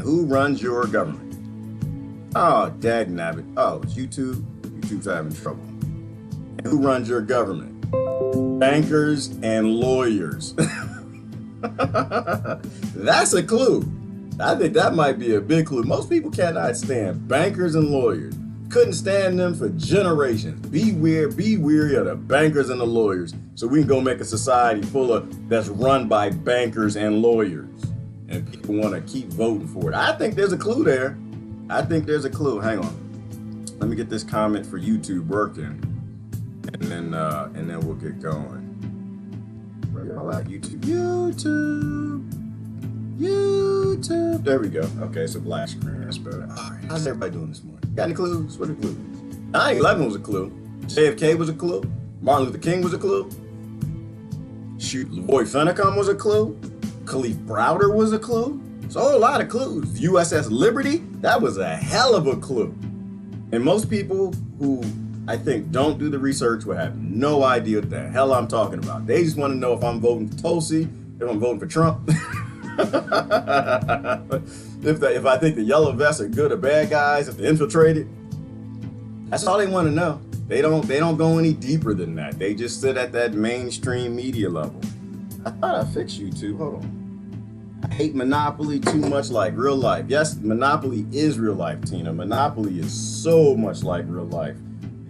And who runs your government? Oh, dagnabbit. Oh, it's YouTube. YouTube's having trouble. And who runs your government? Bankers and lawyers. That's a clue. I think that might be a big clue. Most people cannot stand bankers and lawyers. Couldn't stand them for generations. Be weary of the bankers and the lawyers, so we can go make a society that's run by bankers and lawyers. And people want to keep voting for it. I think there's a clue there. I think there's a clue. Hang on. Let me get this comment for YouTube working, and then we'll get going. Where y'all at? YouTube. There we go. Okay, it's a black screen. That's better. All right. How's everybody doing this morning? Got any clues? What are the clues? 9/11 was a clue. JFK was a clue. Martin Luther King was a clue. Shoot, Lloyd Fenneman was a clue. Khalif Browder was a clue. So a lot of clues. USS Liberty, that was a hell of a clue. And most people who I think don't do the research will have no idea what the hell I'm talking about. They just want to know if I'm voting for Tulsi, if I'm voting for Trump. if I think the yellow vests are good or bad guys, if they're infiltrated. That's all they want to know. They don't go any deeper than that. They just sit at that mainstream media level. I thought I fixed YouTube. Hold on. I hate Monopoly too much like real life. Yes, Monopoly is real life, Tina. Monopoly is so much like real life.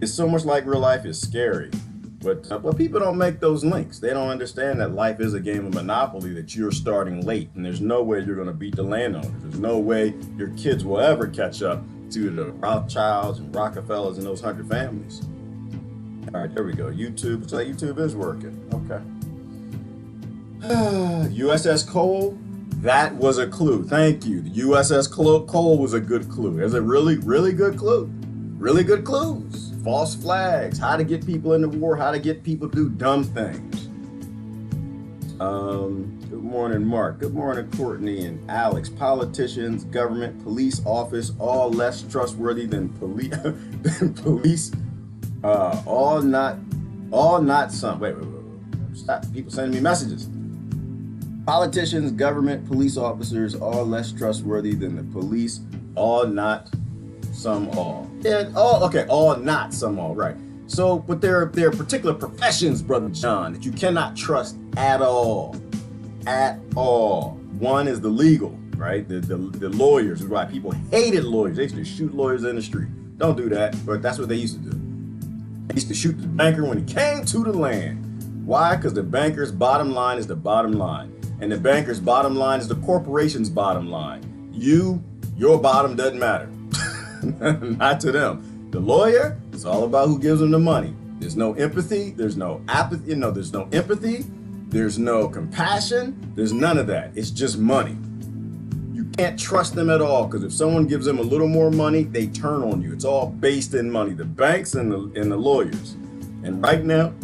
It's so much like real life, it's scary. But people don't make those links. They don't understand that life is a game of Monopoly, that you're starting late, and there's no way you're going to beat the landowners. There's no way your kids will ever catch up to the Rothschilds and Rockefellers and those 100 families. All right, there we go. YouTube. Looks like YouTube is working. Okay. USS Cole. That was a clue. Thank you. The USS Cole was a good clue. It was a really, really good clue. Really good clues. False flags. How to get people into war. How to get people to do dumb things. Good morning, Mark. Good morning, Courtney and Alex. Politicians, government, police office, all less trustworthy than police. All not some. Wait. Stop. People sending me messages. Politicians, government, police officers, all less trustworthy than the police. All not, some all. Yeah, all, okay, all not, some all, right. So, but there are particular professions, Brother John, that you cannot trust at all. At all. One is the legal, right? The lawyers, is why people hated lawyers. They used to shoot lawyers in the street. Don't do that, but that's what they used to do. They used to shoot the banker when he came to the land. Why? Because the banker's bottom line is the bottom line. And the banker's bottom line is the corporation's bottom line. Your bottom doesn't matter. Not to them. The lawyer, it's all about who gives them the money. There's no empathy. There's no apathy. There's no empathy. There's no compassion. There's none of that. It's just money. You can't trust them at all, because if someone gives them a little more money, they turn on you. It's all based in money. The banks and the lawyers. And right now,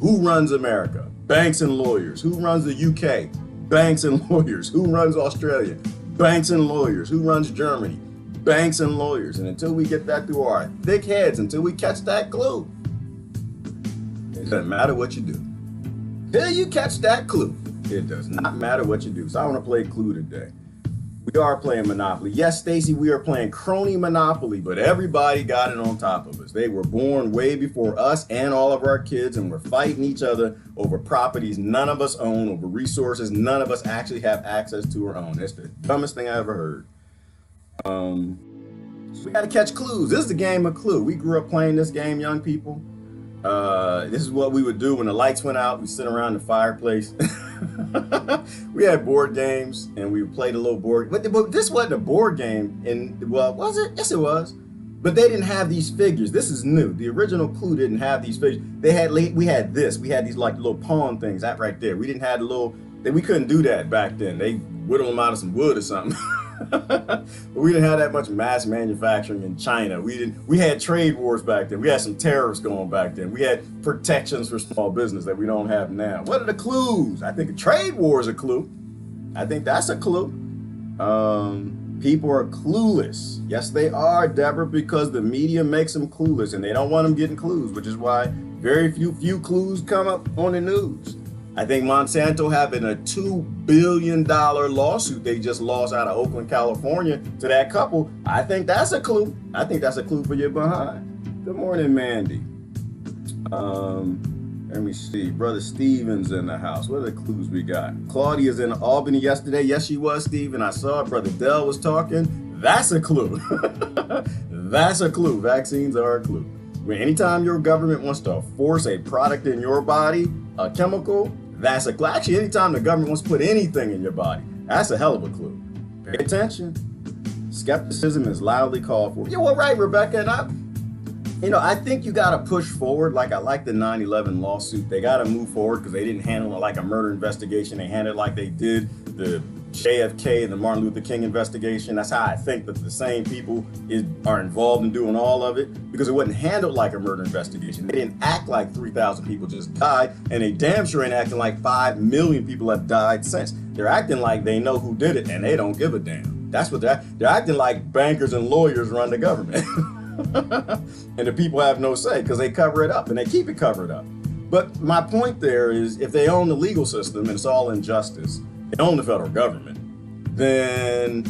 who runs America? Banks and lawyers. Who runs the UK? Banks and lawyers. Who runs Australia? Banks and lawyers. Who runs Germany? Banks and lawyers. And until we get that through our thick heads, until we catch that clue, it doesn't matter what you do. Till you catch that clue, it does not matter what you do. So I want to play Clue today. We are playing Monopoly. Yes, Stacy, we are playing crony Monopoly, but everybody got it on top of us. They were born way before us and all of our kids, and we're fighting each other over properties none of us own, over resources none of us actually have access to or own. That's the dumbest thing I ever heard. So we got to catch clues. This is the game of Clue. We grew up playing this game, young people. This is what we would do when the lights went out. We sit around the fireplace. We had board games, and we played a little board. But this wasn't a board game. And well, was it? Yes, it was. But they didn't have these figures. This is new. The original Clue didn't have these figures. We had this. We had these like little pawn things. That right there. We didn't have the little. We couldn't do that back then. They whittled them out of some wood or something. But we didn't have that much mass manufacturing in China. We had trade wars back then. We had some terrorists going back then. We had protections for small business that we don't have now. What are the clues? I think a trade war is a clue. I think that's a clue. People are clueless. Yes, they are, Deborah, because the media makes them clueless, and they don't want them getting clues, which is why very few clues come up on the news. I think Monsanto having a $2 billion lawsuit they just lost out of Oakland, California to that couple, I think that's a clue. I think that's a clue for your behind. Good morning, Mandy. Let me see. Brother Steven's in the house. What are the clues we got? Claudia's in Albany yesterday. Yes, she was, Steven. I saw it. Brother Dell was talking. That's a clue. That's a clue. Vaccines are a clue. Anytime your government wants to force a product in your body, a chemical, that's a clue. Actually, anytime the government wants to put anything in your body, that's a hell of a clue. Pay attention. Skepticism is loudly called for. Yeah, well, right, Rebecca. And I think you got to push forward. Like, I like the 9/11 lawsuit. They got to move forward because they didn't handle it like a murder investigation. They handled it like they did the JFK and the Martin Luther King investigation. That's how I think that the same people are involved in doing all of it, because it wasn't handled like a murder investigation. They didn't act like 3,000 people just died, and they damn sure ain't acting like 5 million people have died since. They're acting like they know who did it, and they don't give a damn. That's what they're acting like. Bankers and lawyers run the government. And the people have no say because they cover it up, and they keep it covered up. But my point there is, if they own the legal system and it's all injustice, they own the federal government, then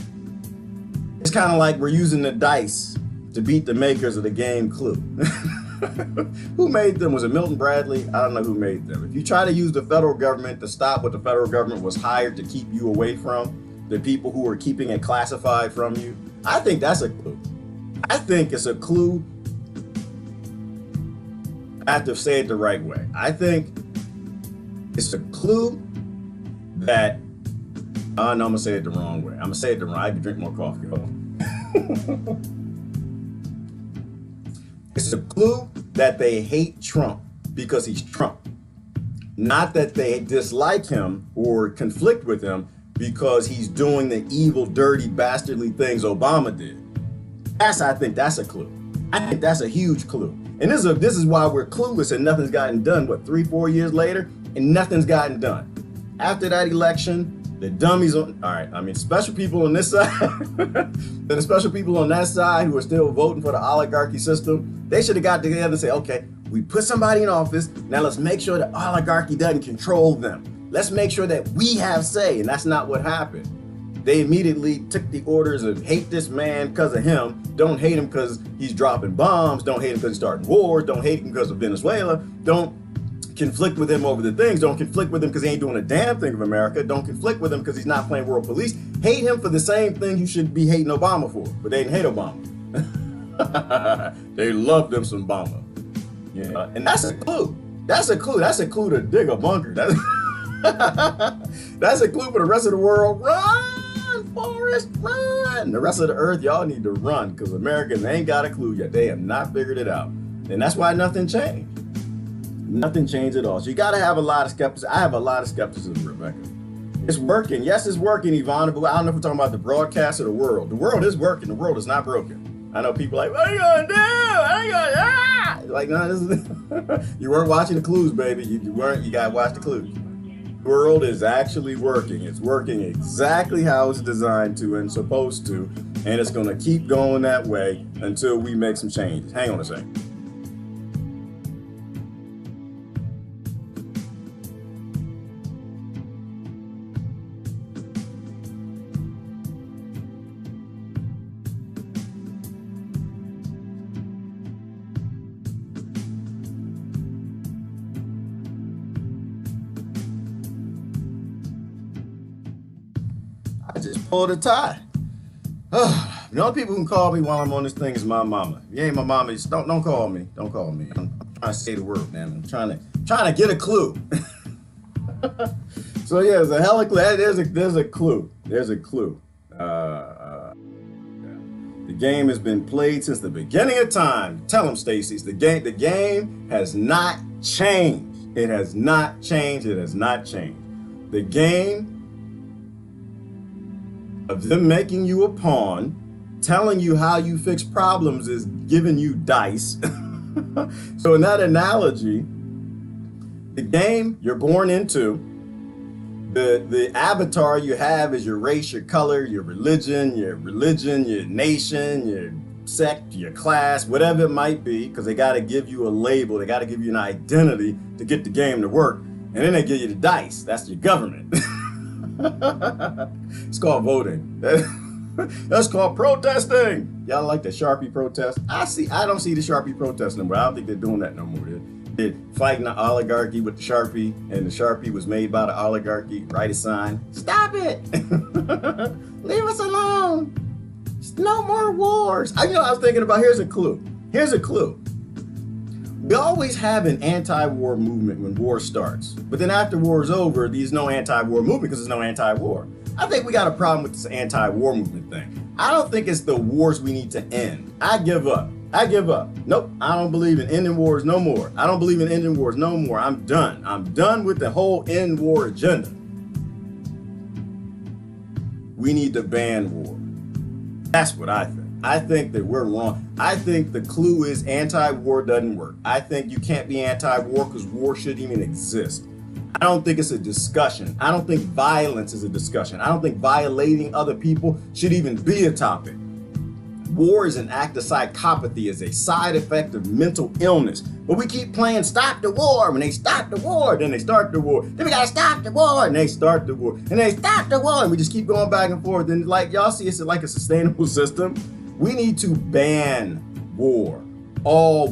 it's kind of like we're using the dice to beat the makers of the game Clue. Who made them? Was it Milton Bradley? I don't know who made them. If you try to use the federal government to stop what the federal government was hired to keep you away from, the people who are keeping it classified from you, I think that's a clue. I think it's a clue. I have to say it the right way. I think it's a clue that, no, I'm gonna say it the wrong way. I'm gonna say it the wrong. I have to drink more coffee. Hold on. It's a clue that they hate Trump because he's Trump. Not that they dislike him or conflict with him because he's doing the evil, dirty, bastardly things Obama did. I think that's a clue. I think that's a huge clue. And this is why we're clueless and nothing's gotten done. What, 3-4 years later, and nothing's gotten done. After that election, the dummies special people on this side, and the special people on that side who are still voting for the oligarchy system, they should have got together and say, okay, we put somebody in office, now let's make sure the oligarchy doesn't control them. Let's make sure that we have say, and that's not what happened. They immediately took the orders of hate this man because of him, don't hate him because he's dropping bombs, don't hate him because he's starting wars, don't hate him because of Venezuela, don't conflict with him over the things, don't conflict with him because he ain't doing a damn thing of America, don't conflict with him because he's not playing world police. Hate him for the same thing you should be hating Obama for, but they didn't hate Obama. They love them some Obama. Yeah, and that's a clue. That's a clue. That's a clue to dig a bunker. That's a clue for the rest of the world. Run, Forrest, run. The rest of the earth, y'all need to run because Americans ain't got a clue yet. They have not figured it out. And that's why nothing changed. Nothing changed at all. So you got to have a lot of skepticism. I have a lot of skepticism, Rebecca. It's working. Yes, it's working, Ivana, but I don't know if we're talking about the broadcast or the world. The world is working. The world is not broken. I know people like, what are you going to do? What are you going to Like, no, this is you weren't watching the clues, baby. You got to watch the clues. The world is actually working. It's working exactly how it's designed to and supposed to, and it's going to keep going that way until we make some changes. Hang on a second. I just pulled a tie. The only people who can call me while I'm on this thing is my mama. If you ain't my mama, don't call me. Don't call me. I'm trying to say the word, man. I'm trying to get a clue. So yeah, there's a hell of a clue. There's a clue. There's a clue. The game has been played since the beginning of time. Tell them, Stacey. The game has not changed. It has not changed. It has not changed. The game of them making you a pawn, telling you how you fix problems is giving you dice. So in that analogy, the game you're born into, the avatar you have is your race, your color, your religion, your nation, your sect, your class, whatever it might be, because they got to give you a label, they got to give you an identity to get the game to work. And then they give you the dice. That's your government. It's called voting. That's called protesting. Y'all like the Sharpie protest? I don't see the Sharpie protest no more. I don't think they're doing that no more. They're fighting the oligarchy with the Sharpie, and the Sharpie was made by the oligarchy. Write a sign. Stop it. Leave us alone. No more wars. I was thinking about, here's a clue. Here's a clue. We always have an anti-war movement when war starts. But then after war is over, there's no anti-war movement because there's no anti-war. I think we got a problem with this anti-war movement thing. I don't think it's the wars we need to end. I give up. I give up. Nope, I don't believe in ending wars no more. I don't believe in ending wars no more. I'm done. I'm done with the whole end war agenda. We need to ban war. That's what I think. I think that we're wrong. I think the clue is anti-war doesn't work. I think you can't be anti-war because war shouldn't even exist. I don't think it's a discussion. I don't think violence is a discussion. I don't think violating other people should even be a topic. War is an act of psychopathy, is a side effect of mental illness. But we keep playing stop the war. When they stop the war, then they start the war. Then we gotta stop the war, and they start the war. And they stop the war, and we just keep going back and forth. And like y'all see, it's like a sustainable system. We need to ban war, all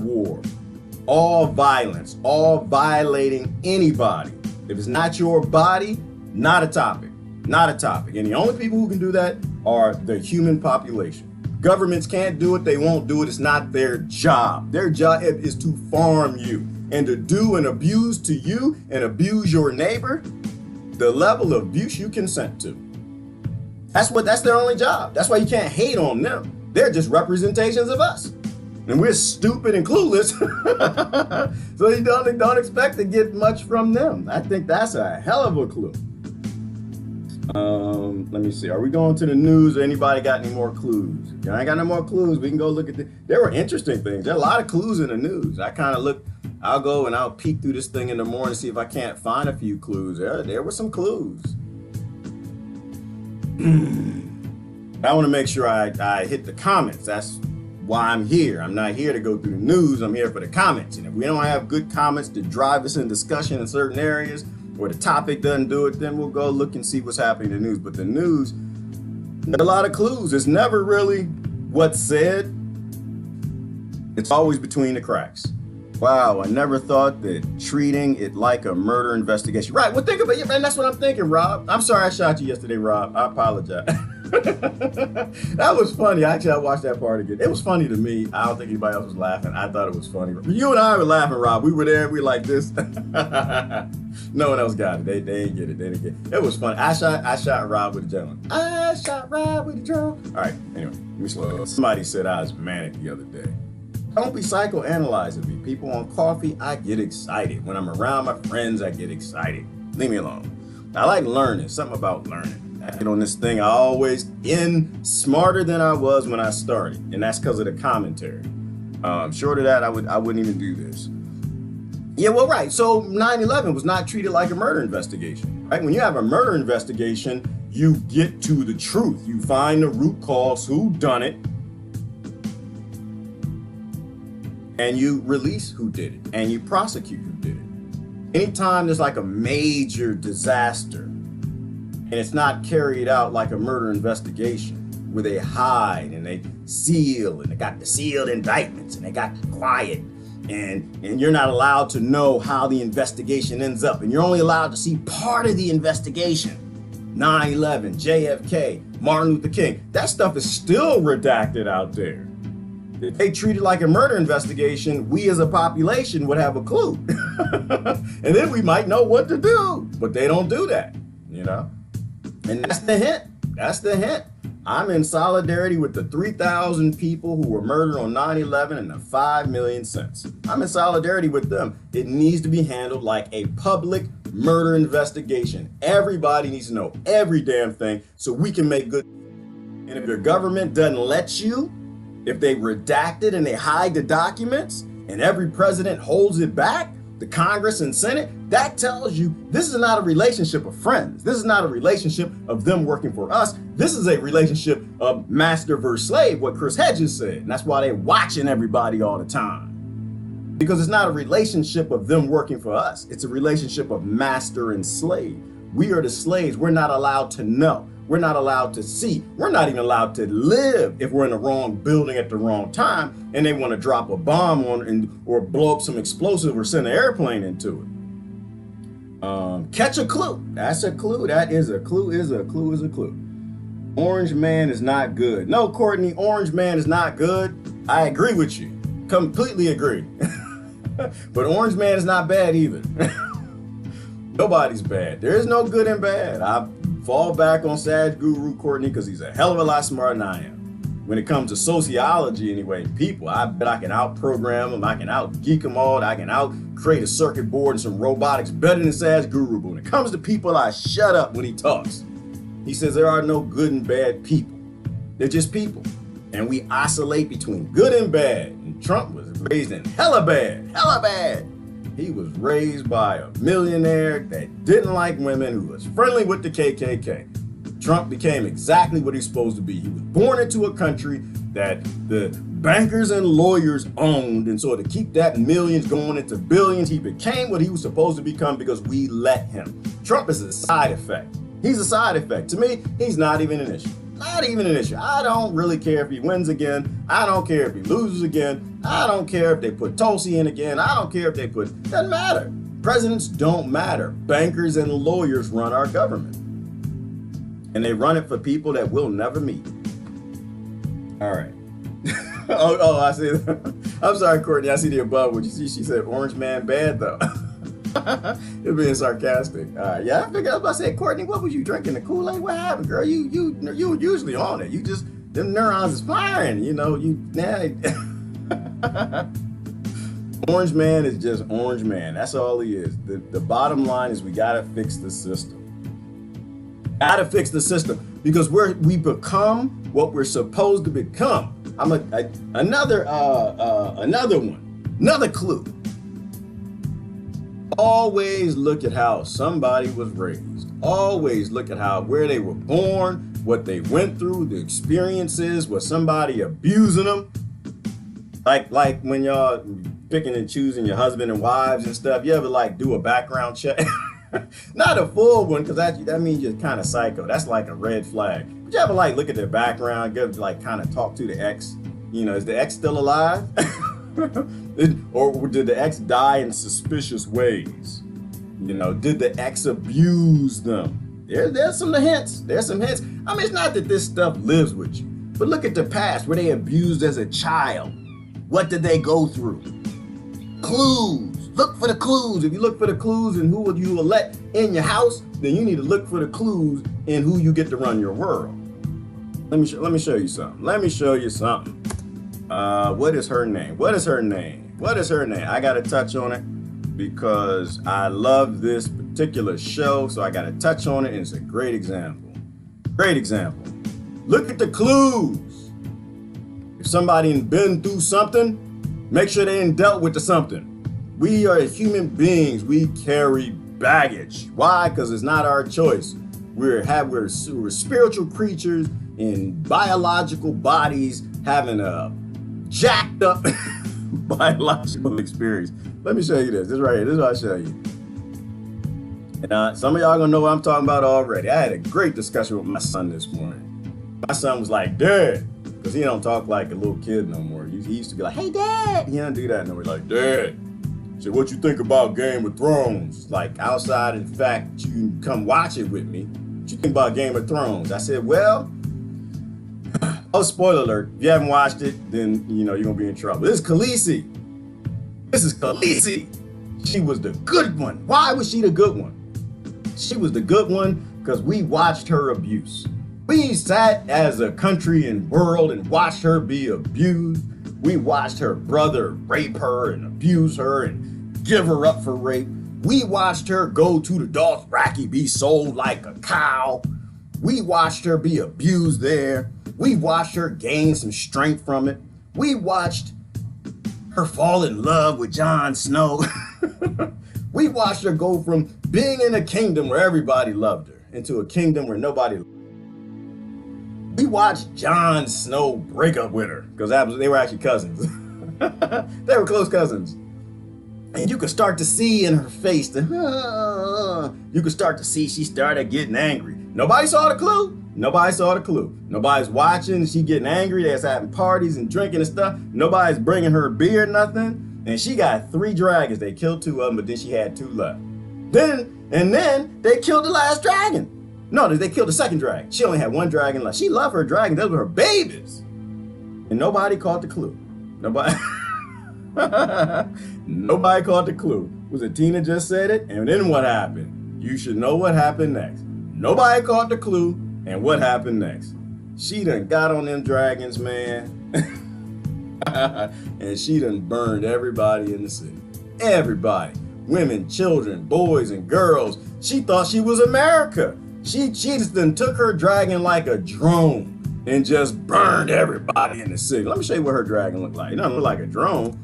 violence, all violating anybody. If it's not your body, not a topic, not a topic. And the only people who can do that are the human population. Governments can't do it, they won't do it, it's not their job. Their job is to farm you and to do and abuse to you and abuse your neighbor, the level of abuse you consent to. That's their only job. That's why you can't hate on them. They're just representations of us. And we're stupid and clueless. So you don't expect to get much from them. I think that's a hell of a clue. Let me see. Are we going to the news or anybody got any more clues? If I ain't got no more clues, we can go look at there were interesting things. There are a lot of clues in the news. I kind of look, I'll go and I'll peek through this thing in the morning, see if I can't find a few clues. There were some clues. I want to make sure I hit the comments. That's why I'm here. I'm not here to go through the news. I'm here for the comments. And if we don't have good comments to drive us in discussion in certain areas, or the topic doesn't do it, then we'll go look and see what's happening in the news. But the news, there are a lot of clues. It's never really what's said. It's always between the cracks. Wow, I never thought that treating it like a murder investigation. Right, well, think about it, man. That's what I'm thinking, Rob. I'm sorry I shot you yesterday, Rob. I apologize. That was funny. Actually, I watched that part again. It was funny to me. I don't think anybody else was laughing. I thought it was funny. You and I were laughing, Rob. We were there. We were like this. No one else got it. They didn't get it. They didn't get it. It was funny. I shot Rob with a gentleman. I shot Rob with a drone. All right. Anyway, let me slow. Somebody said I was manic the other day. Don't be psychoanalyzing me. People on coffee, I get excited. When I'm around my friends, I get excited. Leave me alone. I like learning. Something about learning. I get on this thing, I always end smarter than I was when I started, and that's because of the commentary. Short of that, I wouldn't even do this. Yeah, well, right. So 9/11 was not treated like a murder investigation, right? When you have a murder investigation, you get to the truth. You find the root cause, who done it, and you release who did it, and you prosecute who did it. Anytime there's like a major disaster, and it's not carried out like a murder investigation, where they hide and they seal, and they got the sealed indictments, and they got quiet, and you're not allowed to know how the investigation ends up, and you're only allowed to see part of the investigation. 9/11, JFK, Martin Luther King, that stuff is still redacted out there. If they treat it like a murder investigation, we as a population would have a clue. And then we might know what to do, but they don't do that, you know? And that's the hint. That's the hint. I'm in solidarity with the 3,000 people who were murdered on 9/11 and the 5 million since. I'm in solidarity with them. It needs to be handled like a public murder investigation. Everybody needs to know every damn thing so we can make good. And if your government doesn't let you, if they redact it and they hide the documents and every president holds it back, the Congress and Senate, that tells you this is not a relationship of friends. This is not a relationship of them working for us. This is a relationship of master versus slave, what Chris Hedges said. And that's why they're watching everybody all the time. Because it's not a relationship of them working for us. It's a relationship of master and slave. We are the slaves. We're not allowed to know. We're not allowed to see. We're not even allowed to live if we're in the wrong building at the wrong time and they want to drop a bomb on or blow up some explosive or send an airplane into it. Catch a clue. That's a clue. That is a clue. Is a clue. Is a clue. Orange man is not good. No, Courtney, orange man is not good. I agree with you. Completely agree. But orange man is not bad either. Nobody's bad. There is no good and bad. I fall back on Sag Guru Courtney because he's a hell of a lot smarter than I am. When it comes to sociology anyway, people, I bet I can out-program them, I can out-geek them all, I can out-create a circuit board and some robotics better than Sag Guru. But when it comes to people, I shut up when he talks. He says there are no good and bad people. They're just people. And we oscillate between good and bad. And Trump was raised in hella bad, hella bad. He was raised by a millionaire that didn't like women, who was friendly with the KKK. Trump became exactly what he's supposed to be. He was born into a country that the bankers and lawyers owned, and so to keep that millions going into billions, he became what he was supposed to become because we let him. Trump is a side effect. He's a side effect. To me, he's not even an issue. Not even an issue. I don't really care if he wins again. I don't care if he loses again. I don't care if they put Tulsi in again. I don't care if they put, doesn't matter. Presidents don't matter. Bankers and lawyers run our government. And they run it for people that we'll never meet. All right. I see. I'm sorry, Courtney. I see the above. What you see? She said, orange man bad though. You're being sarcastic. Yeah, I figured I was about to say, Courtney, what was you drinking? The Kool-Aid? What happened, girl? You usually on it. You just, them neurons is firing. You know, Orange man is just orange man. That's all he is. The bottom line is we gotta fix the system. Gotta fix the system because we become what we're supposed to become. Another clue. Always look at how somebody was raised. Always look at where they were born, what they went through, the experiences, was somebody abusing them. Like when y'all picking and choosing your husband and wives and stuff, you ever do a background check? Not a full one, because that means you're kind of psycho. That's like a red flag. But you ever look at their background, kind of talk to the ex? You know, is the ex still alive? Or did the ex die in suspicious ways? You know, did the ex abuse them? There's some hints. There's some hints. I mean, it's not that this stuff lives with you, but look at the past. Were they abused as a child? What did they go through? Clues. Look for the clues. If you look for the clues in who you will let in your house, then you need to look for the clues in who you get to run your world. Let me show you something. Let me show you something. What is her name? What is her name? What is her name? I got to touch on it because I love this particular show, so I got to touch on it, and it's a great example. Great example. Look at the clues. If somebody has been through something, make sure they ain't dealt with the something. We are human beings. We carry baggage. Why? Because it's not our choice. We're spiritual creatures in biological bodies having a jacked up biological experience. Let me show you this. This right here. This is what I'll show you. And some of y'all gonna know what I'm talking about already. I had a great discussion with my son this morning. My son was like, Dad, because he don't talk like a little kid no more. He used to be like, hey, Dad. He don't do that no more. Like, Dad. I said, what you think about Game of Thrones? Like, outside of the fact that you can come watch it with me, what you think about Game of Thrones? I said, well, oh, spoiler alert. If you haven't watched it, then, you know, you're going to be in trouble. This is Khaleesi. This is Khaleesi. She was the good one. Why was she the good one? She was the good one because we watched her abuse. We sat as a country and world and watched her be abused. We watched her brother rape her and abuse her and give her up for rape. We watched her go to the Dothraki, be sold like a cow. We watched her be abused there. We watched her gain some strength from it. We watched her fall in love with Jon Snow. We watched her go from being in a kingdom where everybody loved her into a kingdom where nobody loved her. We watched Jon Snow break up with her because they were actually cousins. They were close cousins. And you could start to see in her face you could start to see she started getting angry. Nobody saw the clue. Nobody saw the clue. Nobody's watching. She getting angry. They're having parties and drinking and stuff. Nobody's bringing her beer, nothing. And she got 3 dragons. They killed 2 of them, but then she had 2 left. Then they killed the last dragon. No, they killed the 2nd dragon. She only had 1 dragon left. She loved her dragons. Those were her babies. And nobody caught the clue. Nobody. Nobody caught the clue. Was it Tina just said it? And then what happened? You should know what happened next. Nobody caught the clue. And what happened next? She done got on them dragons, man. And she done burned everybody in the city. Everybody. Women, children, boys, and girls. She thought she was America. She just done took her dragon like a drone and just burned everybody in the city. Let me show you what her dragon looked like. It doesn't look like a drone,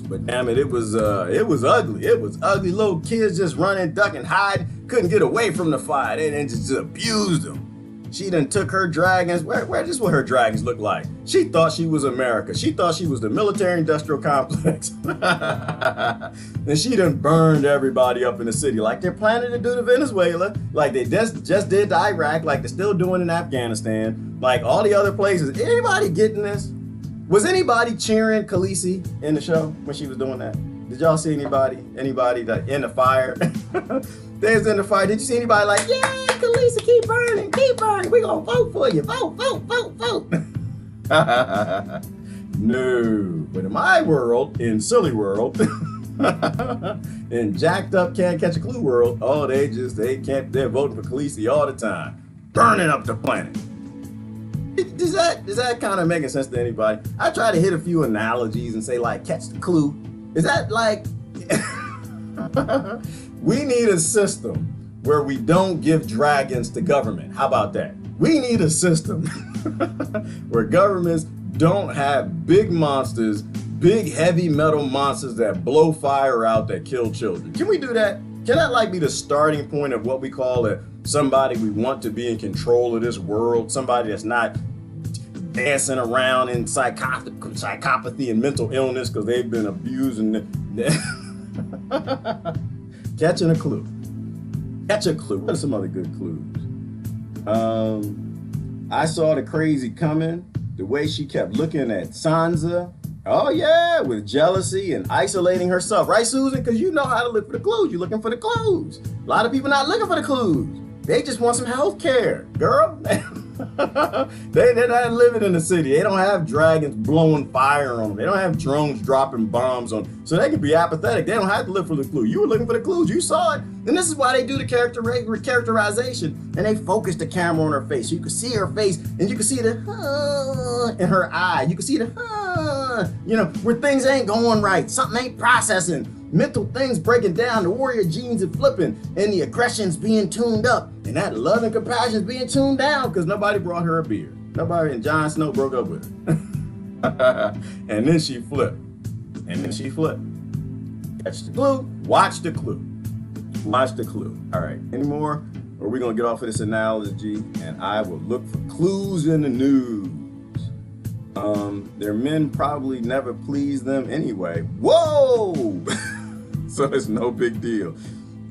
but damn it, it was ugly. It was ugly. Little kids just running, ducking, hiding, couldn't get away from the fire. They just abused them. She done took her dragons. Where just what her dragons look like? She thought she was America. She thought she was the military-industrial complex. And she done burned everybody up in the city like they're planning to do to Venezuela, like they just did to Iraq, like they're still doing in Afghanistan, like all the other places. Anybody getting this? Was anybody cheering Khaleesi in the show when she was doing that? Did y'all see anybody that in the fire? They was in the fire. Did you see anybody like, yeah, Khaleesi, keep burning, we gonna vote for you, vote. No, but in my world, in silly world, in jacked up can't catch a clue world, oh, they're voting for Khaleesi all the time, burning up the planet. Does that kind of making sense to anybody? I try to hit a few analogies and say like, catch the clue. Is that like, we need a system where we don't give dragons to government. How about that? We need a system where governments don't have big monsters, big heavy metal monsters that blow fire out that kill children. Can we do that? Can that like be the starting point of what we call somebody we want to be in control of this world? Somebody that's not dancing around in psychopathy and mental illness because they've been abused and catching a clue. Catch a clue. What are some other good clues? I saw the crazy coming. The way she kept looking at Sansa. Oh yeah, with jealousy and isolating herself. Right, Susan? Because you know how to look for the clues. You're looking for the clues. A lot of people not looking for the clues. They just want some health care, girl. They're not living in the city. They don't have dragons blowing fire on them. They don't have drones dropping bombs on them. So they can be apathetic. They don't have to look for the clue. You were looking for the clues. You saw it. And this is why they do the characterization. And they focus the camera on her face. So you can see her face and you can see the in her eye. You can see the where things ain't going right. Something ain't processing. Mental things breaking down, the warrior genes are flipping, and the aggression's being tuned up, and that love and compassion's being tuned down because nobody brought her a beer. Nobody, and Jon Snow broke up with her. And then she flipped. Catch the clue, watch the clue. Watch the clue. All right, any more? Or are we gonna get off of this analogy and I will look for clues in the news? Their men probably never please them anyway. Whoa! So it's no big deal.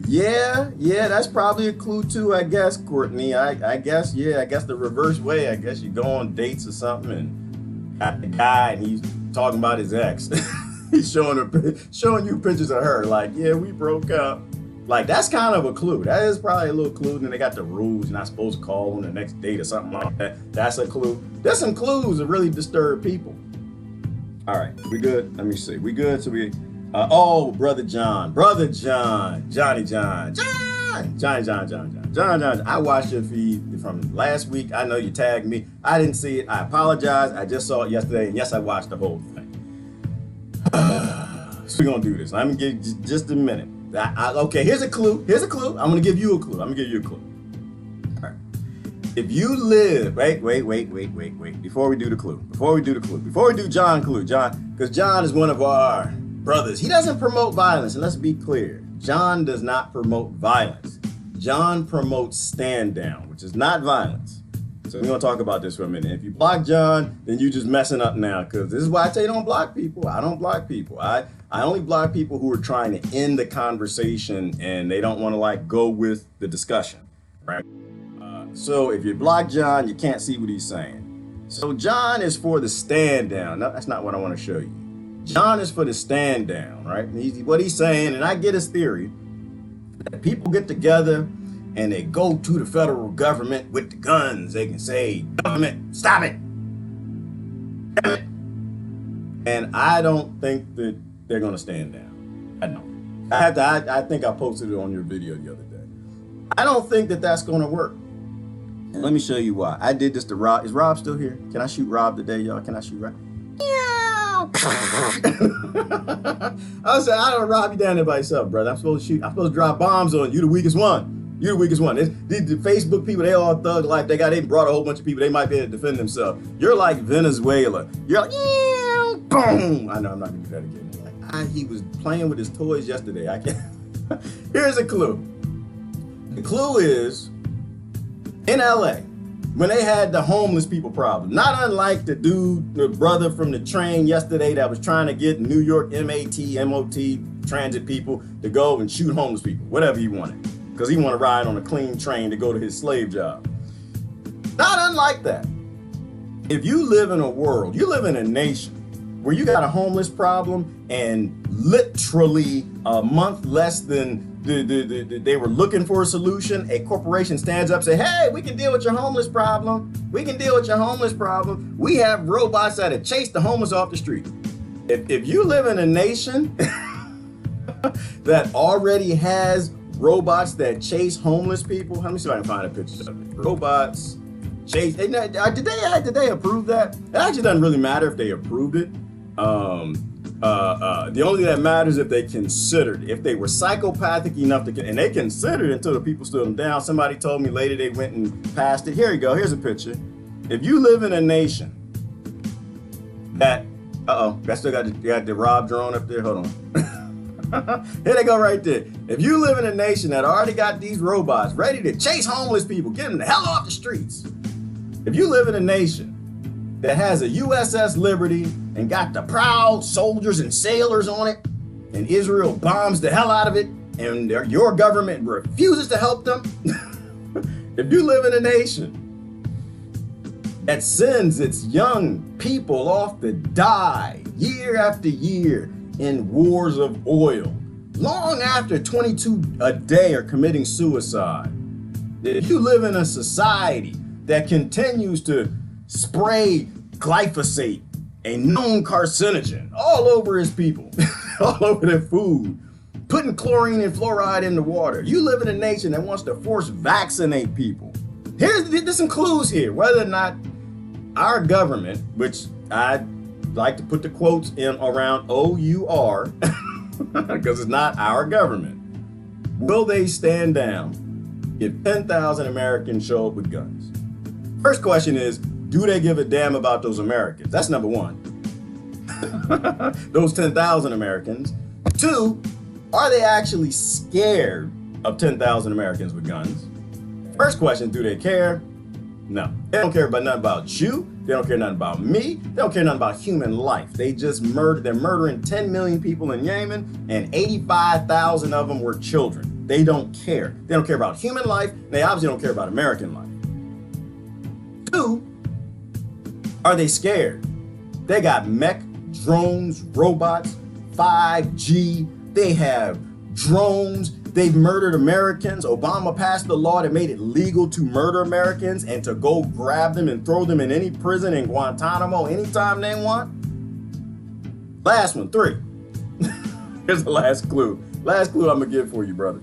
Yeah, that's probably a clue too, I guess, Courtney. I guess the reverse way. I guess you go on dates or something and got the guy and he's talking about his ex. He's showing you pictures of her like, yeah, we broke up. Like, that's kind of a clue. That is probably a little clue. And then they got the rules. You're not supposed to call on the next date or something like that. That's a clue. There's some clues that really disturb people. All right, we good? Let me see. We good? So Brother John. Johnny John. I watched your feed from last week. I know you tagged me. I didn't see it. I apologize. I just saw it yesterday. And yes, I watched the whole thing. So we're going to do this. I'm going to give you just a minute. Okay, here's a clue. I'm going to give you a clue. All right. If you live, wait. Before we do John clue, because John is one of our brothers. He doesn't promote violence. And let's be clear. John does not promote violence. John promotes stand down, which is not violence. So we're going to talk about this for a minute. If you block John, then you just messing up now, because this is why I tell you don't block people. I don't block people. I only block people who are trying to end the conversation and they don't want to like go with the discussion, right? So if you block John, you can't see what he's saying. So John is for the stand down. No, that's not what I want to show you. John is for the stand down, right? What he's saying, and I get his theory, that people get together and they go to the federal government with the guns. They can say, government, stop it. And I don't think that they're going to stand down. I don't. I think I posted it on your video the other day. I don't think that that's going to work. And let me show you why. I did this to Rob. Is Rob still here? Can I shoot Rob today, y'all? Can I shoot Rob? I said, I don't rob you down there by yourself, brother. I'm supposed to shoot. I'm supposed to drop bombs on you. You the weakest one. You the weakest one. The Facebook people, they all thug life. They brought a whole bunch of people. They might be able to defend themselves. You're like Venezuela. You're like, yeah, boom. I know I'm not gonna do that again. Like, he was playing with his toys yesterday. I can't. Here's a clue. The clue is in LA. When they had the homeless people problem, not unlike the brother from the train yesterday that was trying to get New York MOT transit people to go and shoot homeless people, whatever he wanted, because he wanted to ride on a clean train to go to his slave job. Not unlike that. If you live in a world, you live in a nation where you got a homeless problem and literally a month less than they were looking for a solution, a corporation stands up and say, hey, we can deal with your homeless problem. We can deal with your homeless problem. We have robots that chase the homeless off the street. If you live in a nation that already has robots that chase homeless people, let me see if I can find a picture of it. Robots chase, did they approve that? It actually doesn't really matter if they approved it. The only thing that matters is if they considered, if they were psychopathic enough to, and they considered until the people stood them down. Somebody told me later they went and passed it. Here you go. Here's a picture. If you live in a nation that, I still got the Rob drone up there. Hold on. Here they go right there. If you live in a nation that already got these robots ready to chase homeless people, get them the hell off the streets. If you live in a nation that has a USS Liberty and got the proud soldiers and sailors on it, and Israel bombs the hell out of it, and your government refuses to help them. If you live in a nation that sends its young people off to die year after year in wars of oil, long after 22 a day are committing suicide, if you live in a society that continues to spray glyphosate, a known carcinogen, all over his people, all over their food, putting chlorine and fluoride in the water. You live in a nation that wants to force vaccinate people. There's some clues here, whether or not our government, which I like to put the quotes in around OUR, because it's not our government, will they stand down if 10,000 Americans show up with guns? First question is, do they give a damn about those Americans? That's number one. Those 10,000 Americans. Two, are they actually scared of 10,000 Americans with guns? First question, do they care? No. They don't care about nothing about you. They don't care nothing about me. They don't care nothing about human life. They just they're murdering 10 million people in Yemen, and 85,000 of them were children. They don't care. They don't care about human life. They obviously don't care about American life. Two, are they scared? They got mech, drones, robots, 5G. They have drones. They've murdered Americans. Obama passed the law that made it legal to murder Americans and to go grab them and throw them in any prison in Guantanamo anytime they want. Last one, 3. Here's the last clue. Last clue I'm gonna give for you, brother.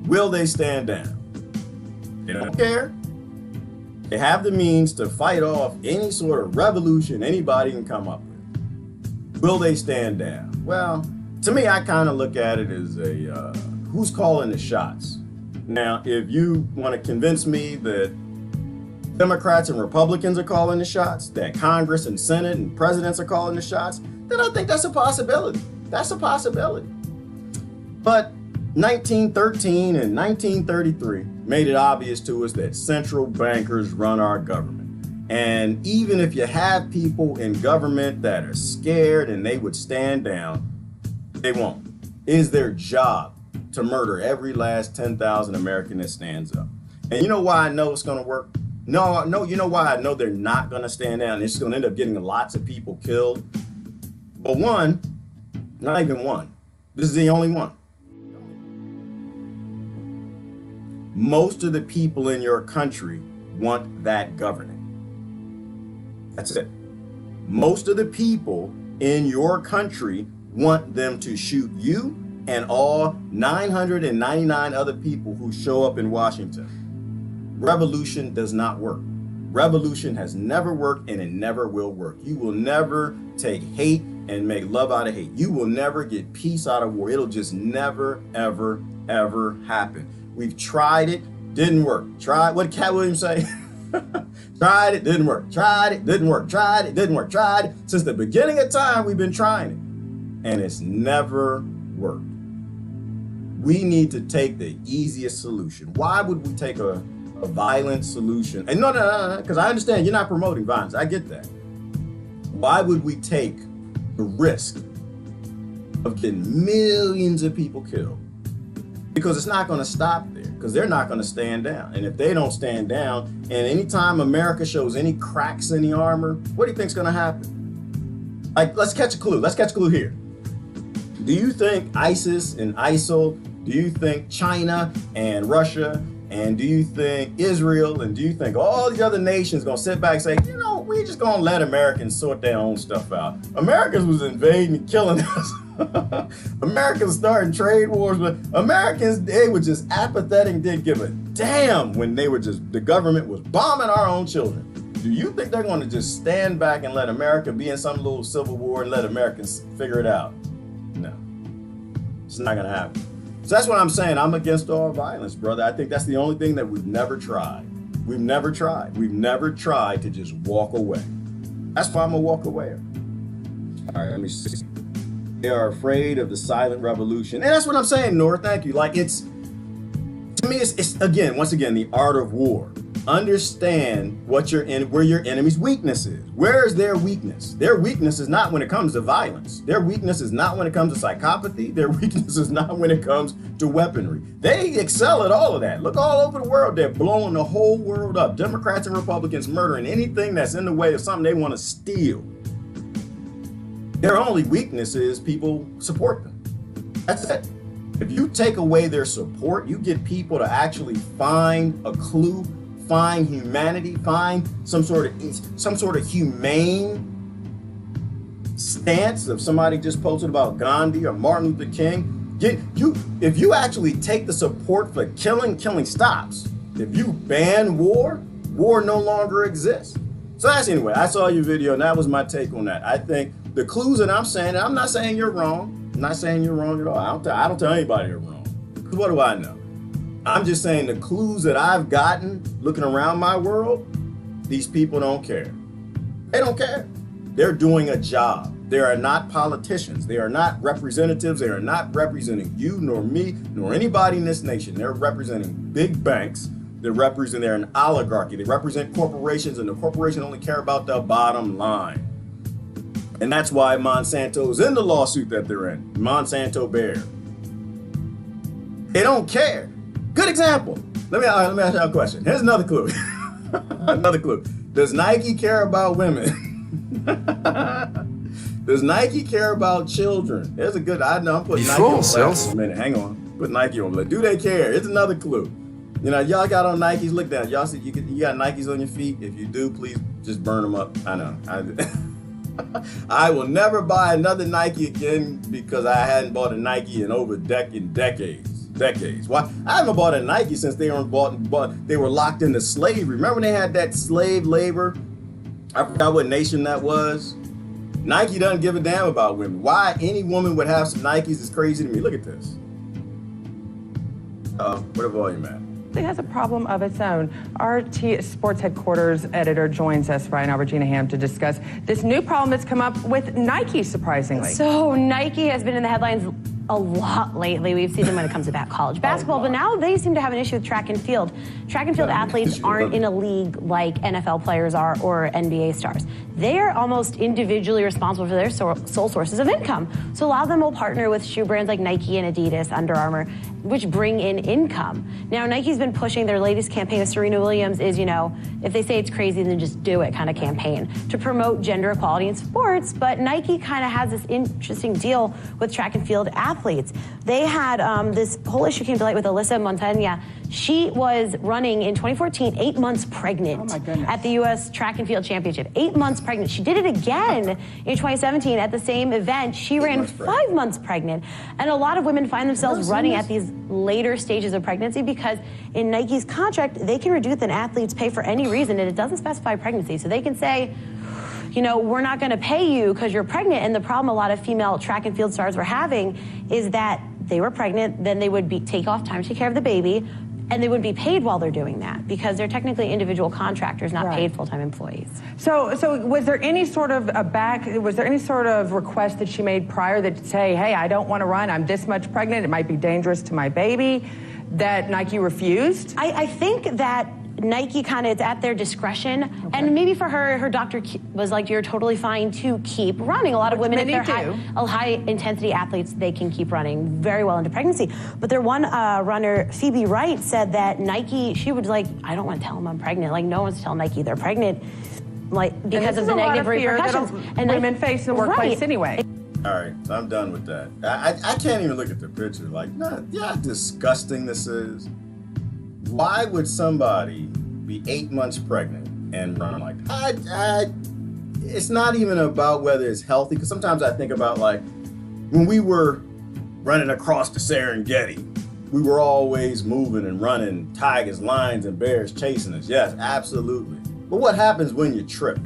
Will they stand down? They don't care. They have the means to fight off any sort of revolution anybody can come up with. Will they stand down? Well, to me, I kind of look at it as a who's calling the shots. Now, if you want to convince me that Democrats and Republicans are calling the shots, that Congress and Senate and presidents are calling the shots, then I think that's a possibility. That's a possibility. But 1913 and 1933 made it obvious to us that central bankers run our government. And even if you have people in government that are scared and they would stand down, they won't. It is their job to murder every last 10,000 American that stands up. And you know why I know it's going to work? No, you know why I know they're not going to stand down? It's going to end up getting lots of people killed. But one, not even one. This is the only one. Most of the people in your country want that governing. That's it. Most of the people in your country want them to shoot you and all 999 other people who show up in Washington. Revolution does not work. Revolution has never worked and it never will work. You will never take hate and make love out of hate. You will never get peace out of war. It'll just never, ever, ever happen. We've tried it, didn't work. Tried, what did Cat Williams say? Tried it, didn't work. Tried it, didn't work. Tried it, didn't work. Tried it. Since the beginning of time, we've been trying it and it's never worked. We need to take the easiest solution. Why would we take a violent solution? And no, because I understand you're not promoting violence. I get that. Why would we take the risk of getting millions of people killed? Because it's not going to stop there, because they're not going to stand down. And if they don't stand down, and anytime America shows any cracks in the armor, what do you think's going to happen? Like, let's catch a clue. Let's catch a clue here. Do you think ISIS and ISIL, do you think China and Russia, and do you think Israel, and do you think all the other nations gonna sit back and say, you know, we're just gonna let Americans sort their own stuff out? Americans was invading and killing us. Americans starting trade wars, but Americans, they were just apathetic, didn't give a damn when they were just, the government was bombing our own children. Do you think they're gonna just stand back and let America be in some little civil war and let Americans figure it out? No, it's not gonna happen. So that's what I'm saying. I'm against all violence, brother. I think that's the only thing that we've never tried. We've never tried. We've never tried to just walk away. That's why I'm gonna walk away. All right, let me see. They are afraid of the silent revolution. And that's what I'm saying, Nora, thank you. Like, it's, to me, it's again, once again, the art of war. Understand what where your enemy's weakness is. Where is their weakness? Their weakness is not when it comes to violence. Their weakness is not when it comes to psychopathy. Their weakness is not when it comes to weaponry. They excel at all of that. Look all over the world. They're blowing the whole world up. Democrats and Republicans murdering anything that's in the way of something they want to steal. Their only weakness is people support them. That's it. If you take away their support, you get people to actually find a clue, find humanity, find some sort of humane stance. If somebody just posted about Gandhi or Martin Luther King, if you actually take the support for killing stops. If you ban war no longer exists. So that's, anyway, I saw your video and that was my take on that. I think the clues that I'm saying, and I'm not saying you're wrong. I'm not saying you're wrong at all. I don't tell anybody you're wrong. Because what do I know? I'm just saying the clues that I've gotten looking around my world, these people don't care. They don't care. They're doing a job. They are not politicians. They are not representatives. They are not representing you nor me nor anybody in this nation. They're representing big banks. They're an oligarchy. They represent corporations, and the corporations only care about the bottom line. And that's why Monsanto is in the lawsuit that they're in. Monsanto Bear. They don't care. Good example. Let me ask you a question. Here's another clue. Another clue. Does Nike care about women? Does Nike care about children? There's a good, I know I'm putting Nike on blast for a minute. Hang on. Put Nike on blast. Do they care? It's another clue. You know, y'all got on Nikes. Look down. Y'all see you got Nikes on your feet. If you do, please just burn them up. I know. I will never buy another Nike again because I hadn't bought a Nike in over decades. Why? I haven't bought a Nike since they were locked into slavery. Remember when they had that slave labor? I forgot what nation that was. Nike doesn't give a damn about women. Why any woman would have some Nikes is crazy to me. Look at this. Where the volume at? It has a problem of its own. RT Sports Headquarters editor joins us right now, Regina Ham, to discuss this new problem that's come up with Nike, surprisingly. So Nike has been in the headlines a lot lately. We've seen them when it comes to college basketball, but now they seem to have an issue with track and field. Track and field athletes aren't in a league like NFL players are or NBA stars. They are almost individually responsible for their sole sources of income. So a lot of them will partner with shoe brands like Nike and Adidas, Under Armour, which bring in income. Now, Nike's been pushing their latest campaign with Serena Williams is, if they say it's crazy, then just do it kind of campaign to promote gender equality in sports. But Nike kind of has this interesting deal with track and field athletes. They had this whole issue came to light with Alyssa Montagna. She was running in 2014, 8 months pregnant at the U.S. Track and Field Championship. 8 months pregnant. She did it again in 2017 at the same event. She ran 5 months pregnant. And a lot of women find themselves running at these later stages of pregnancy because in Nike's contract, they can reduce an athlete's pay for any reason, and it doesn't specify pregnancy. So they can say, we're not going to pay you because you're pregnant. And the problem a lot of female track and field stars were having is that they were pregnant, then they would take off time to take care of the baby, and they wouldn't be paid while they're doing that because they're technically individual contractors, not paid full-time employees. So was there any sort of request that she made prior that say, hey, I don't want to run, I'm this much pregnant, it might be dangerous to my baby, that Nike refused? I think that Nike kind of is at their discretion, and maybe for her doctor was like, you're totally fine to keep running. A lot of women, if they're high-intensity athletes, they can keep running very well into pregnancy. But their one runner, Phoebe Wright, said that Nike, she would I don't want to tell them I'm pregnant. No one's telling Nike they're pregnant, because of the negative repercussions. And women face in the workplace anyway. All right, so I'm done with that. I can't even look at the picture. How disgusting this is. Why would somebody be 8 months pregnant and run like that? It's not even about whether it's healthy, because sometimes I think about when we were running across the Serengeti, we were always moving and running, tigers, lions, and bears chasing us. Yes, absolutely. But what happens when you trip?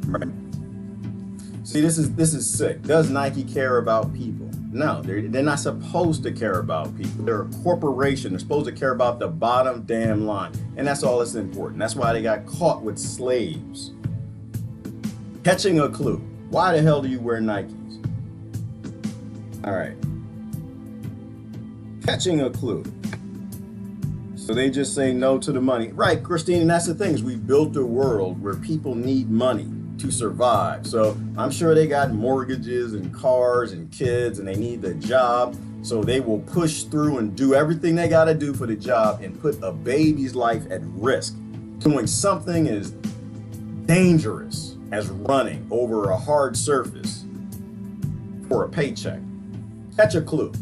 Right. See, this is sick. Does Nike care about people? No, they're not supposed to care about people. They're a corporation. They're supposed to care about the bottom damn line. And that's all that's important. That's why they got caught with slaves. Catching a clue. Why the hell do you wear Nikes? All right. Catching a clue. So they just say no to the money. Right, Christine, and that's the thing, is we built a world where people need money to survive. So I'm sure they got mortgages and cars and kids, and they need the job. So they will push through and do everything they got to do for the job and put a baby's life at risk. Doing something as dangerous as running over a hard surface for a paycheck. Catch a clue.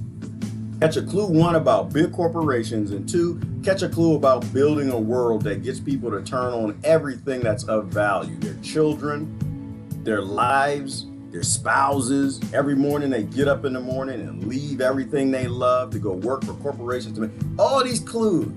Catch a clue, one, about big corporations, and two, catch a clue about building a world that gets people to turn on everything that's of value. Their children, their lives, their spouses. Every morning they get up in the morning and leave everything they love to go work for corporations to make all these clues.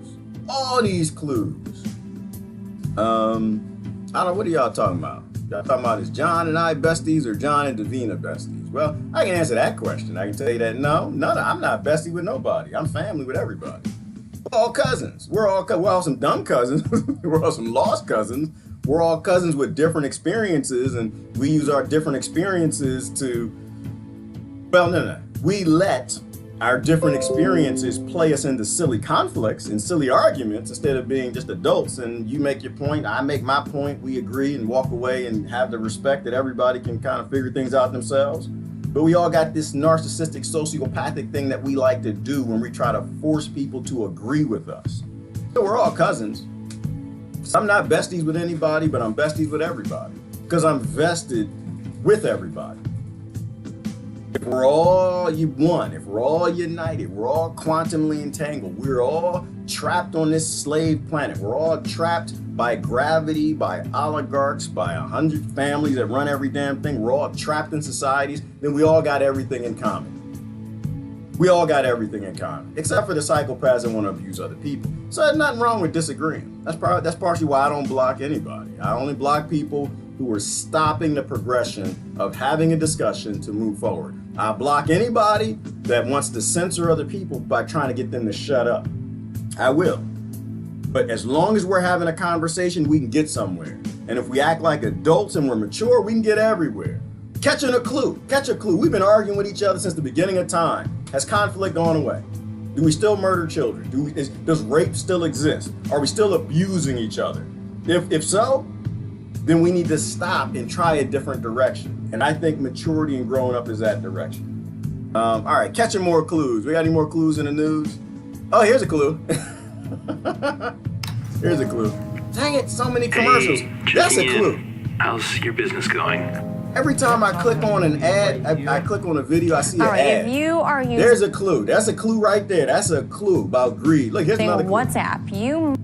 I don't know, what are y'all talking about? Y'all talking about is John and I besties or John and Davina besties? Well, I can answer that question. I can tell you that no, I'm not bestie with nobody. I'm family with everybody. We're all cousins. We're all some dumb cousins. We're all some lost cousins. We're all cousins with different experiences, and we use our different experiences to, we let our different experiences play us into silly conflicts and silly arguments instead of being just adults, and you make your point, I make my point, we agree and walk away and have the respect that everybody can kind of figure things out themselves. But we all got this narcissistic, sociopathic thing that we like to do when we try to force people to agree with us. So we're all cousins. So I'm not besties with anybody, but I'm besties with everybody because I'm vested with everybody. If we're all one, if we're all united, we're all quantumly entangled, we're all trapped on this slave planet. We're all trapped by gravity, by oligarchs, by 100 families that run every damn thing. We're all trapped in societies. Then we all got everything in common. We all got everything in common, except for the psychopaths that want to abuse other people. So there's nothing wrong with disagreeing. That's partially why I don't block anybody. I only block people who are stopping the progression of having a discussion to move forward. I block anybody that wants to censor other people by trying to get them to shut up. I will. But as long as we're having a conversation, we can get somewhere. And if we act like adults and we're mature, we can get everywhere. Catching a clue. Catch a clue. We've been arguing with each other since the beginning of time. Has conflict gone away? Do we still murder children? Does rape still exist? Are we still abusing each other? If so, then we need to stop and try a different direction. And I think maturity and growing up is that direction. All right, catching more clues. We got any more clues in the news? Oh, here's a clue. Here's a clue. Dang it, so many commercials. That's a clue. How's your business going? Every time I click on an ad, I click on a video, I see an ad. If you are using... There's a clue. That's a clue right there. That's a clue about greed. Look, here's another clue. WhatsApp. You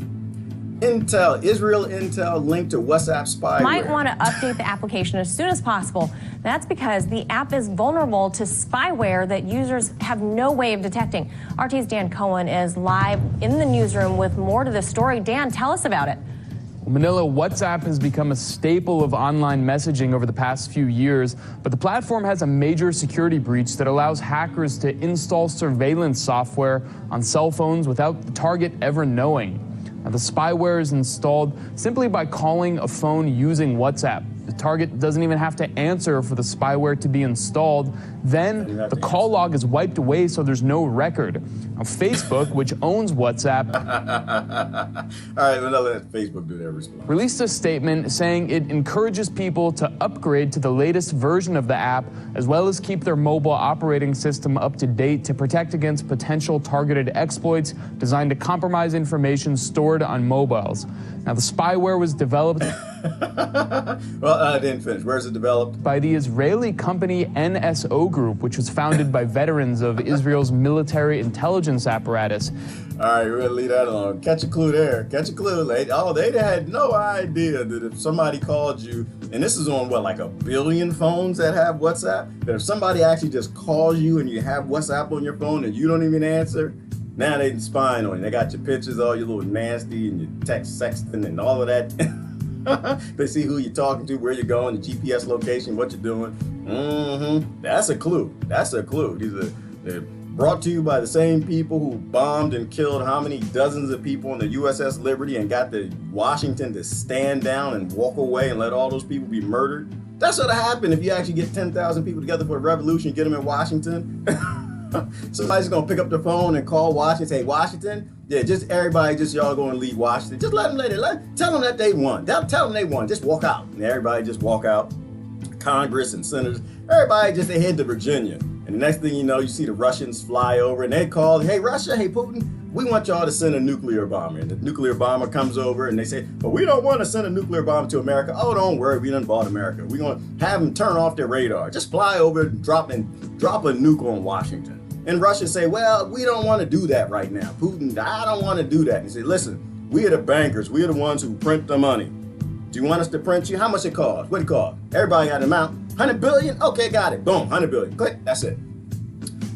Israel Intel linked to WhatsApp spyware. Might want to update the application as soon as possible. That's because the app is vulnerable to spyware that users have no way of detecting. RT's Dan Cohen is live in the newsroom with more to the story. Dan, tell us about it. Manila, WhatsApp has become a staple of online messaging over the past few years, but the platform has a major security breach that allows hackers to install surveillance software on cell phones without the target ever knowing. Now, the spyware is installed simply by calling a phone using WhatsApp. The target doesn't even have to answer for the spyware to be installed. Then the call log is wiped away, so there's no record. Now, Facebook, which owns WhatsApp, all right, we'll let Facebook do their response. Released a statement saying it encourages people to upgrade to the latest version of the app, as well as keep their mobile operating system up to date to protect against potential targeted exploits designed to compromise information stored on mobiles. Now, the spyware was developed Well, I didn't finish. Where's it developed? by the Israeli company NSO Group, which was founded by veterans of Israel's military intelligence apparatus. All right, we're gonna leave that alone. Catch a clue there. Catch a clue. They had no idea that if somebody called you, and this is on what, like 1 billion phones that have WhatsApp, that if somebody actually just calls you and you have WhatsApp on your phone and you don't even answer, now they spying on you. They got your pictures, all your little nasty and your text sexting and all of that. They see who you're talking to, where you're going, the GPS location, what you're doing. That's a clue. That's a clue. They're brought to you by the same people who bombed and killed how many dozens of people on the USS Liberty and got the Washington to stand down and walk away and let all those people be murdered. That's what happened if you actually get 10,000 people together for a revolution, get them in Washington. Somebody's gonna pick up the phone and call Washington, say, Washington, yeah, just everybody, just y'all go and leave Washington. Just tell them that they won. Tell them they won. Just walk out. And everybody just walk out. Congress and senators, everybody just, they head to Virginia. And the next thing you know, you see the Russians fly over and they call, hey, Russia, hey, Putin, we want y'all to send a nuclear bomber. And the nuclear bomber comes over and they say, but we don't want to send a nuclear bomber to America. Oh, don't worry, we done bought America. We're going to have them turn off their radar. Just fly over and drop a nuke on Washington. And Russia say, well, we don't want to do that right now. Putin, I don't want to do that. And he said, listen, we are the bankers. We are the ones who print the money. Do you want us to print you? How much it cost? What it cost? Everybody got an amount. 100 billion? Okay, got it. Boom, 100 billion. Click, that's it.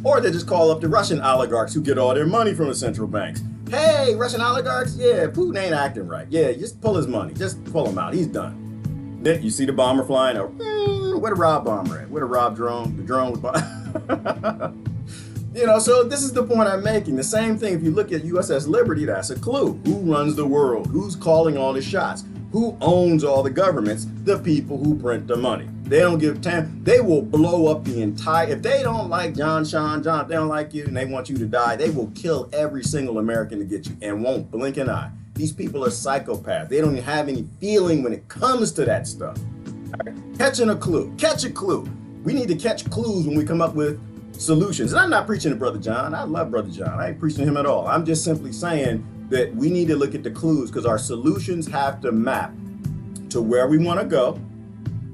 Or they just call up the Russian oligarchs who get all their money from the central banks. Hey, Russian oligarchs, yeah, Putin ain't acting right. Yeah, just pull his money. Just pull him out. He's done. Then you see the bomber flying over. Where the Rob bomber at? Where the Rob drone? The drone was You know, so this is the point I'm making. The same thing, if you look at USS Liberty, that's a clue. Who runs the world? Who's calling all the shots? Who owns all the governments? The people who print the money. They don't give time. They will blow up the entire, if they don't like John, if they don't like you and they want you to die, they will kill every single American to get you and won't blink an eye. These people are psychopaths. They don't even have any feeling when it comes to that stuff. Right. Catching a clue. Catch a clue. We need to catch clues when we come up with solutions. And I'm not preaching to Brother John. I love Brother John. I ain't preaching to him at all. I'm just simply saying that we need to look at the clues because our solutions have to map to where we want to go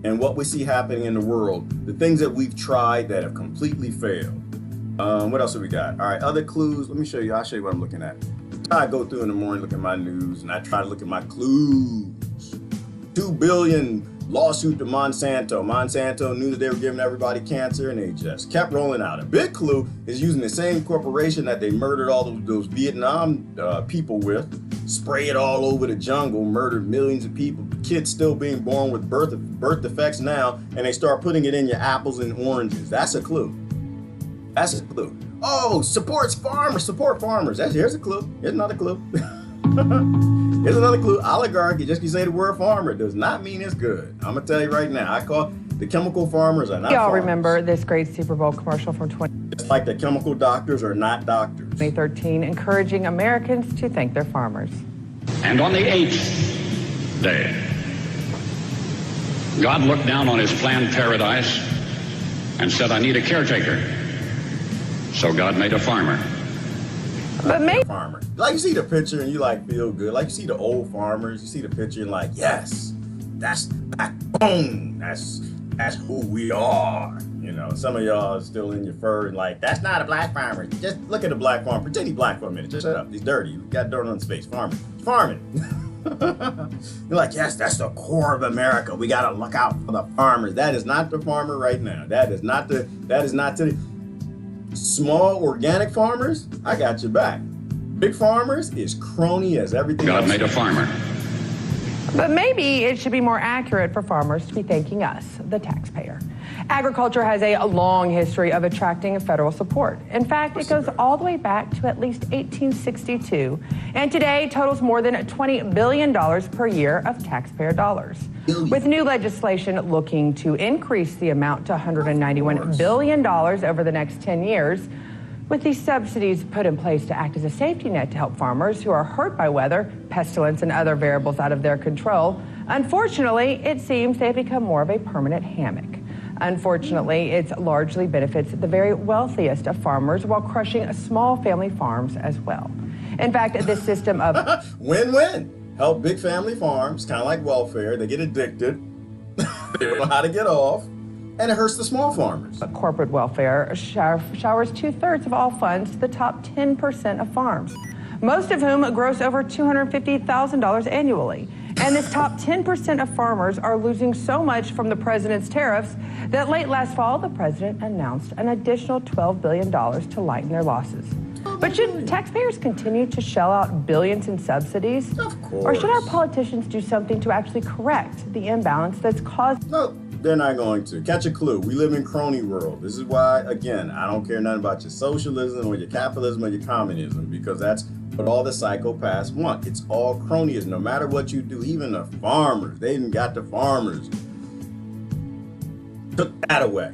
and what we see happening in the world, the things that we've tried that have completely failed. What else have we got? All right, other clues. Let me show you. I'll show you what I'm looking at. I go through in the morning, look at my news, and I try to look at my clues. 2 billion lawsuit to Monsanto. Monsanto knew that they were giving everybody cancer and they just kept rolling out. A big clue is using the same corporation that they murdered all those Vietnam people with, spray it all over the jungle, murdered millions of people, kids still being born with birth defects now, and they start putting it in your apples and oranges. That's a clue. That's a clue. Oh, supports farmers, support farmers. Here's a clue. Here's another clue. Here's another clue. Oligarchy, just because you say the word farmer, does not mean it's good. I'm going to tell you right now. The chemical farmers are not Y'all farmers. remember this great Super Bowl commercial from It's like the chemical doctors are not doctors. 2013, encouraging Americans to thank their farmers. And on the 8th day, God looked down on his planned paradise and said, I need a caretaker. So God made a farmer. But maybe Farmer. Like you see the picture and you like feel good. Like you see the old farmers, you see the picture and like, yes, that's the backbone. That's who we are. You know, some of y'all are still in your fur and like, that's not a black farmer. Just look at a black farmer. Pretend he's black for a minute. Just shut up. He's dirty. He's got dirt on his face. Farming. You're like, yes, that's the core of America. We gotta look out for the farmers. That is not the farmer right now. That is not to the small organic farmers. I got your back. Big farmers is crony as everything God else. made a farmer. But maybe it should be more accurate for farmers to be thanking us, the taxpayer. Agriculture has a long history of attracting federal support. In fact, it goes all the way back to at least 1862, and today totals more than $20 billion per year of taxpayer dollars. With new legislation looking to increase the amount to $191 billion over the next 10 years, with these subsidies put in place to act as a safety net to help farmers who are hurt by weather, pestilence, and other variables out of their control, unfortunately, it seems they've become more of a permanent hammock. Unfortunately, it largely benefits the very wealthiest of farmers while crushing small family farms as well. In fact, this system of win-win. Help big family farms, kind of like welfare. They get addicted. They don't know how to get off. And it hurts the small farmers. corporate welfare showers 2/3 of all funds to the top 10% of farms, most of whom gross over $250,000 annually. And this top 10% of farmers are losing so much from the president's tariffs that late last fall, the president announced an additional $12 billion to lighten their losses. But should taxpayers continue to shell out billions in subsidies? Of course. Or should our politicians do something to actually correct the imbalance that's caused? No, they're not going to. Catch a clue. We live in crony world. This is why, again, I don't care nothing about your socialism or your capitalism or your communism, because that's what all the psychopaths want. It's all cronyism. No matter what you do, even the farmers, they even got the farmers. Took that away.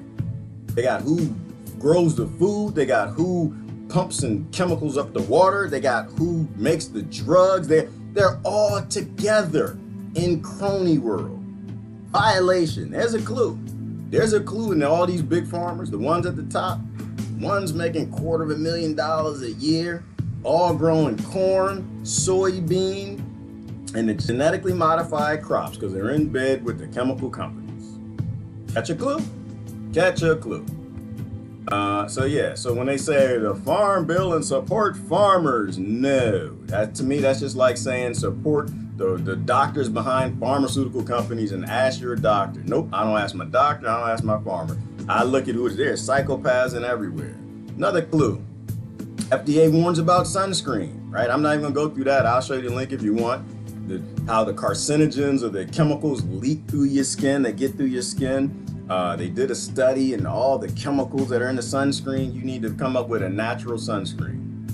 They got who grows the food. They got who pumps and chemicals up the water. They got who makes the drugs. They're all together in crony world. Violation. There's a clue. There's a clue in all these big farmers, the ones at the top, ones making $250,000 a year, all growing corn, soybean, and the genetically modified crops because they're in bed with the chemical companies. Catch a clue? Catch a clue. So when they say the farm bill and support farmers, no. That, to me, that's just like saying support the doctors behind pharmaceutical companies and ask your doctor. Nope, I don't ask my doctor, I don't ask my farmer. I look at who is there, psychopaths and everywhere. Another clue. FDA warns about sunscreen, right? I'm not even gonna go through that. I'll show you the link if you want. How the carcinogens or the chemicals leak through your skin, they get through your skin. They did a study and all the chemicals that are in the sunscreen, you need to come up with a natural sunscreen.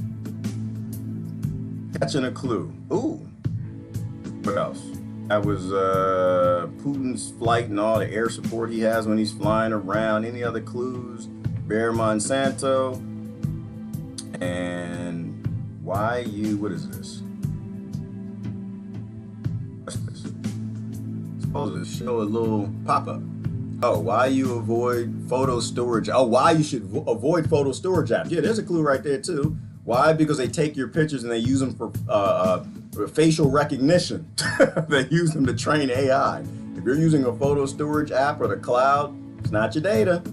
Catching a clue. Ooh. What else? That was Putin's flight and all the air support he has when he's flying around. Any other clues? Bear Monsanto. And what is this? What's this? Supposed to show a little pop-up. Oh, why you avoid photo storage. Oh, why you should avoid photo storage apps. Yeah, there's a clue right there too. Why? Because they take your pictures and they use them for facial recognition. They use them to train AI. If you're using a photo storage app or the cloud, it's not your data.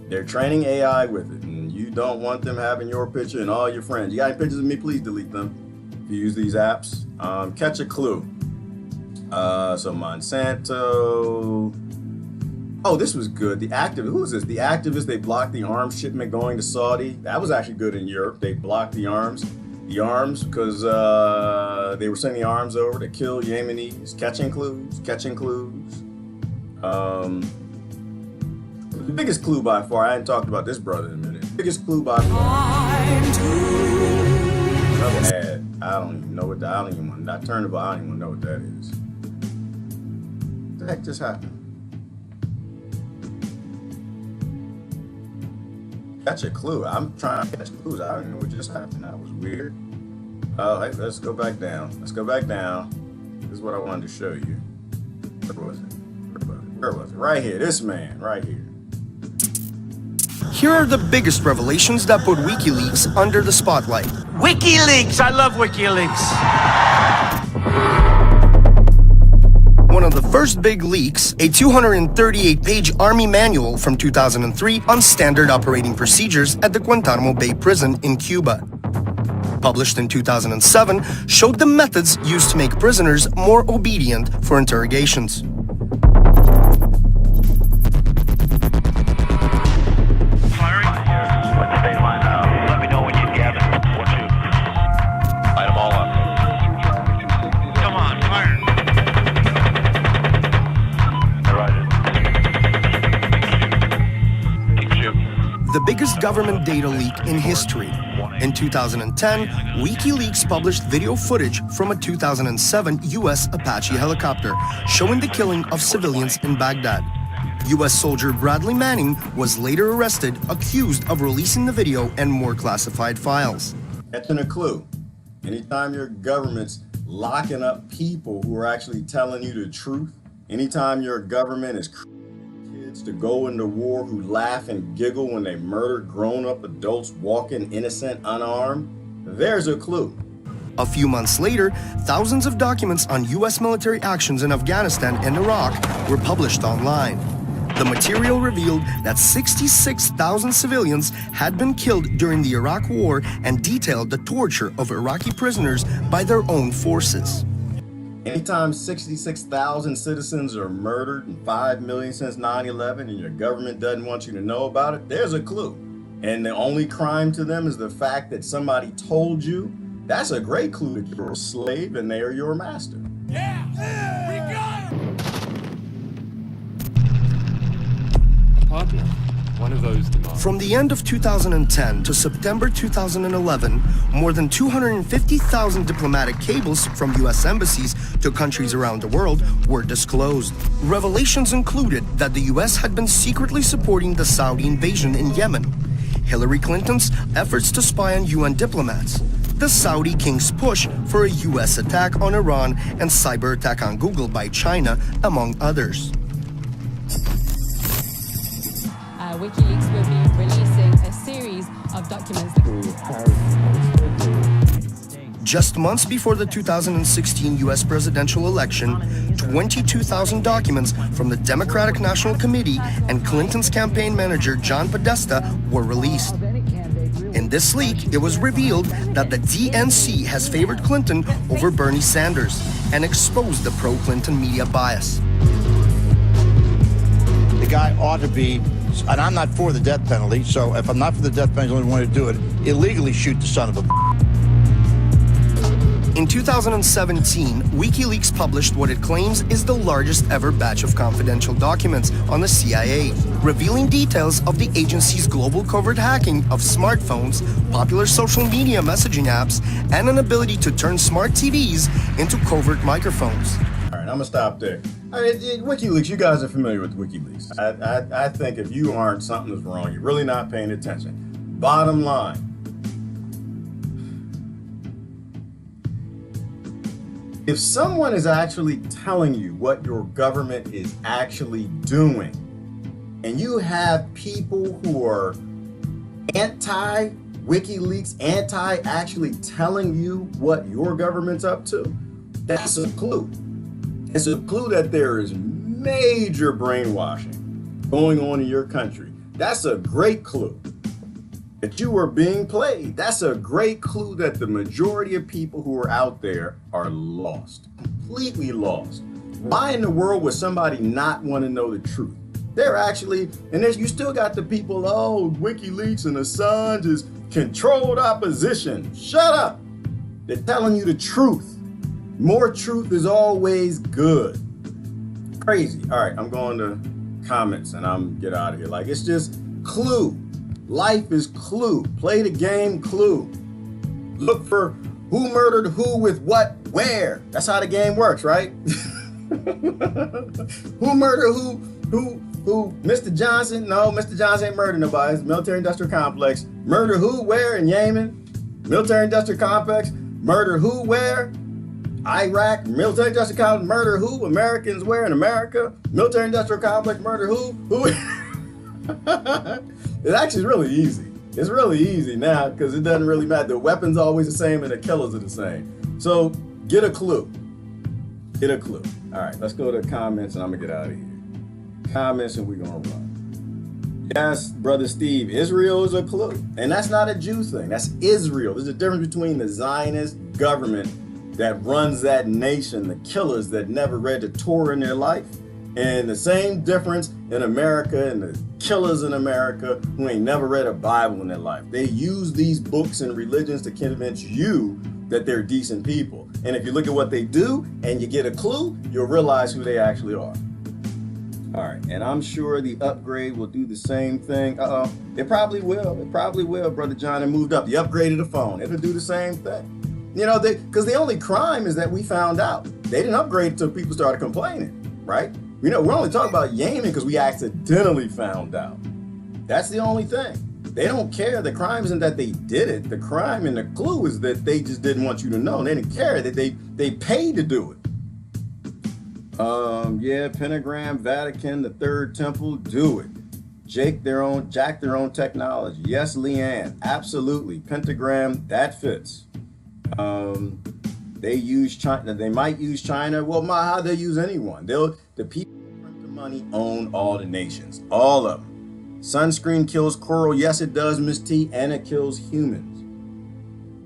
They're training AI with it, and you don't want them having your picture and all your friends. You got any pictures of me? Please delete them if you use these apps. Catch a clue. So Monsanto. Oh, this was good. The activist, who is this? The activists, they blocked the arms shipment going to Saudi. That was actually good in Europe. They blocked the arms because they were sending arms over to kill Yemenis. Catching clues. The biggest clue by far, I hadn't talked about this brother in a minute. Biggest clue by far. Another ad. I don't even know what that, I don't even want to know what that is. What the heck just happened? catch a clue. I'm trying to catch clues. I don't know what just happened. That was weird. Oh, hey, let's go back down. Let's go back down. This is what I wanted to show you. Where was it? Where was it? Right here. This man, right here. Here are the biggest revelations that put WikiLeaks under the spotlight. WikiLeaks! I love WikiLeaks! One of the first big leaks, a 238-page Army manual from 2003 on standard operating procedures at the Guantanamo Bay prison in Cuba. Published in 2007, showed the methods used to make prisoners more obedient for interrogations. The biggest government data leak in history. In 2010, WikiLeaks published video footage from a 2007 U.S. Apache helicopter showing the killing of civilians in Baghdad. U.S. soldier Bradley Manning was later arrested, accused of releasing the video and more classified files. Catching a clue. Anytime your government's locking up people who are actually telling you the truth, anytime your government is to go into war who laugh and giggle when they murder grown-up adults walking innocent unarmed, there's a clue. A few months later, thousands of documents on U.S. military actions in Afghanistan and Iraq were published online. The material revealed that 66,000 civilians had been killed during the Iraq War and detailed the torture of Iraqi prisoners by their own forces. Anytime 66,000 citizens are murdered and 5 million since 9/11 and your government doesn't want you to know about it, there's a clue. And the only crime to them is the fact that somebody told you. That's a great clue that you're a slave and they are your master. Yeah! We got him! Pompeo, one of those demands. From the end of 2010 to September 2011, more than 250,000 diplomatic cables from U.S. embassies to countries around the world were disclosed. Revelations included that the U.S. had been secretly supporting the Saudi invasion in Yemen, Hillary Clinton's efforts to spy on UN diplomats, the Saudi king's push for a U.S. attack on Iran and cyber attack on Google by China, among others. WikiLeaks will be releasing a series of documents. Just months before the 2016 U.S. presidential election, 22,000 documents from the Democratic National Committee and Clinton's campaign manager John Podesta were released. In this leak, it was revealed that the DNC has favored Clinton over Bernie Sanders and exposed the pro-Clinton media bias. The guy ought to be, and I'm not for the death penalty, so if I'm not for the death penalty, I only want to do it, illegally shoot the son of a. In 2017, WikiLeaks published what it claims is the largest ever batch of confidential documents on the CIA, revealing details of the agency's global covert hacking of smartphones, popular social media messaging apps, and an ability to turn smart TVs into covert microphones. All right, I'm gonna stop there. I mean, WikiLeaks, you guys are familiar with WikiLeaks. I think if you aren't, something is wrong. You're really not paying attention. Bottom line, if someone is actually telling you what your government is actually doing, and you have people who are anti-WikiLeaks, actually telling you what your government's up to, that's a clue. It's a clue that there is major brainwashing going on in your country. That's a great clue that you are being played. That's a great clue that the majority of people who are out there are lost, completely lost. Why in the world would somebody not want to know the truth? They're actually, and you still got the people, oh, WikiLeaks and Assange is controlled opposition. Shut up. They're telling you the truth. More truth is always good. Crazy. All right, I'm going to comments and I'm get out of here. Like, it's just clue. Life is clue. Play the game clue. Look for who murdered who with what, where. That's how the game works, right? Who murdered who Who, Mr. Johnson? No, Mr. Johnson ain't murdered nobody. It's military industrial complex. Murder who, where? In Yemen? Military industrial complex. Murder who, where? Iraq. Military industrial complex. Murder who? Americans where? In America? Military industrial complex. Murder who? Who? It actually is really easy. It's really easy now because it doesn't really matter. The weapon's always the same and the killers are the same. So get a clue. Get a clue. All right, let's go to the comments and I'm gonna get out of here. Comments and we're gonna run. Yes, brother Steve, Israel is a clue. And that's not a Jew thing, that's Israel. There's a difference between the Zionist government that runs that nation, the killers that never read the Torah in their life, and the same difference in America and the killers in America who ain't never read a Bible in their life. They use these books and religions to convince you that they're decent people. And if you look at what they do and you get a clue, you'll realize who they actually are. All right, and I'm sure the upgrade will do the same thing. It probably will. It probably will, Brother John. It moved up. The upgrade of the phone. It'll do the same thing. You know, because the only crime is that we found out. They didn't upgrade until people started complaining, right? You know, we're only talking about Yemen because we accidentally found out. That's the only thing. They don't care. The crime isn't that they did it. The crime and the clue is that they just didn't want you to know. And they didn't care that they paid to do it. Yeah, Pentagram, Vatican, the Third Temple, do it. Jack their own technology. Yes, Leanne, absolutely. Pentagram, that fits. They use China. They might use China. Well, how they use anyone? The people who print the money own all the nations, all of them. Sunscreen kills coral. Yes, it does, Miss T, and it kills humans.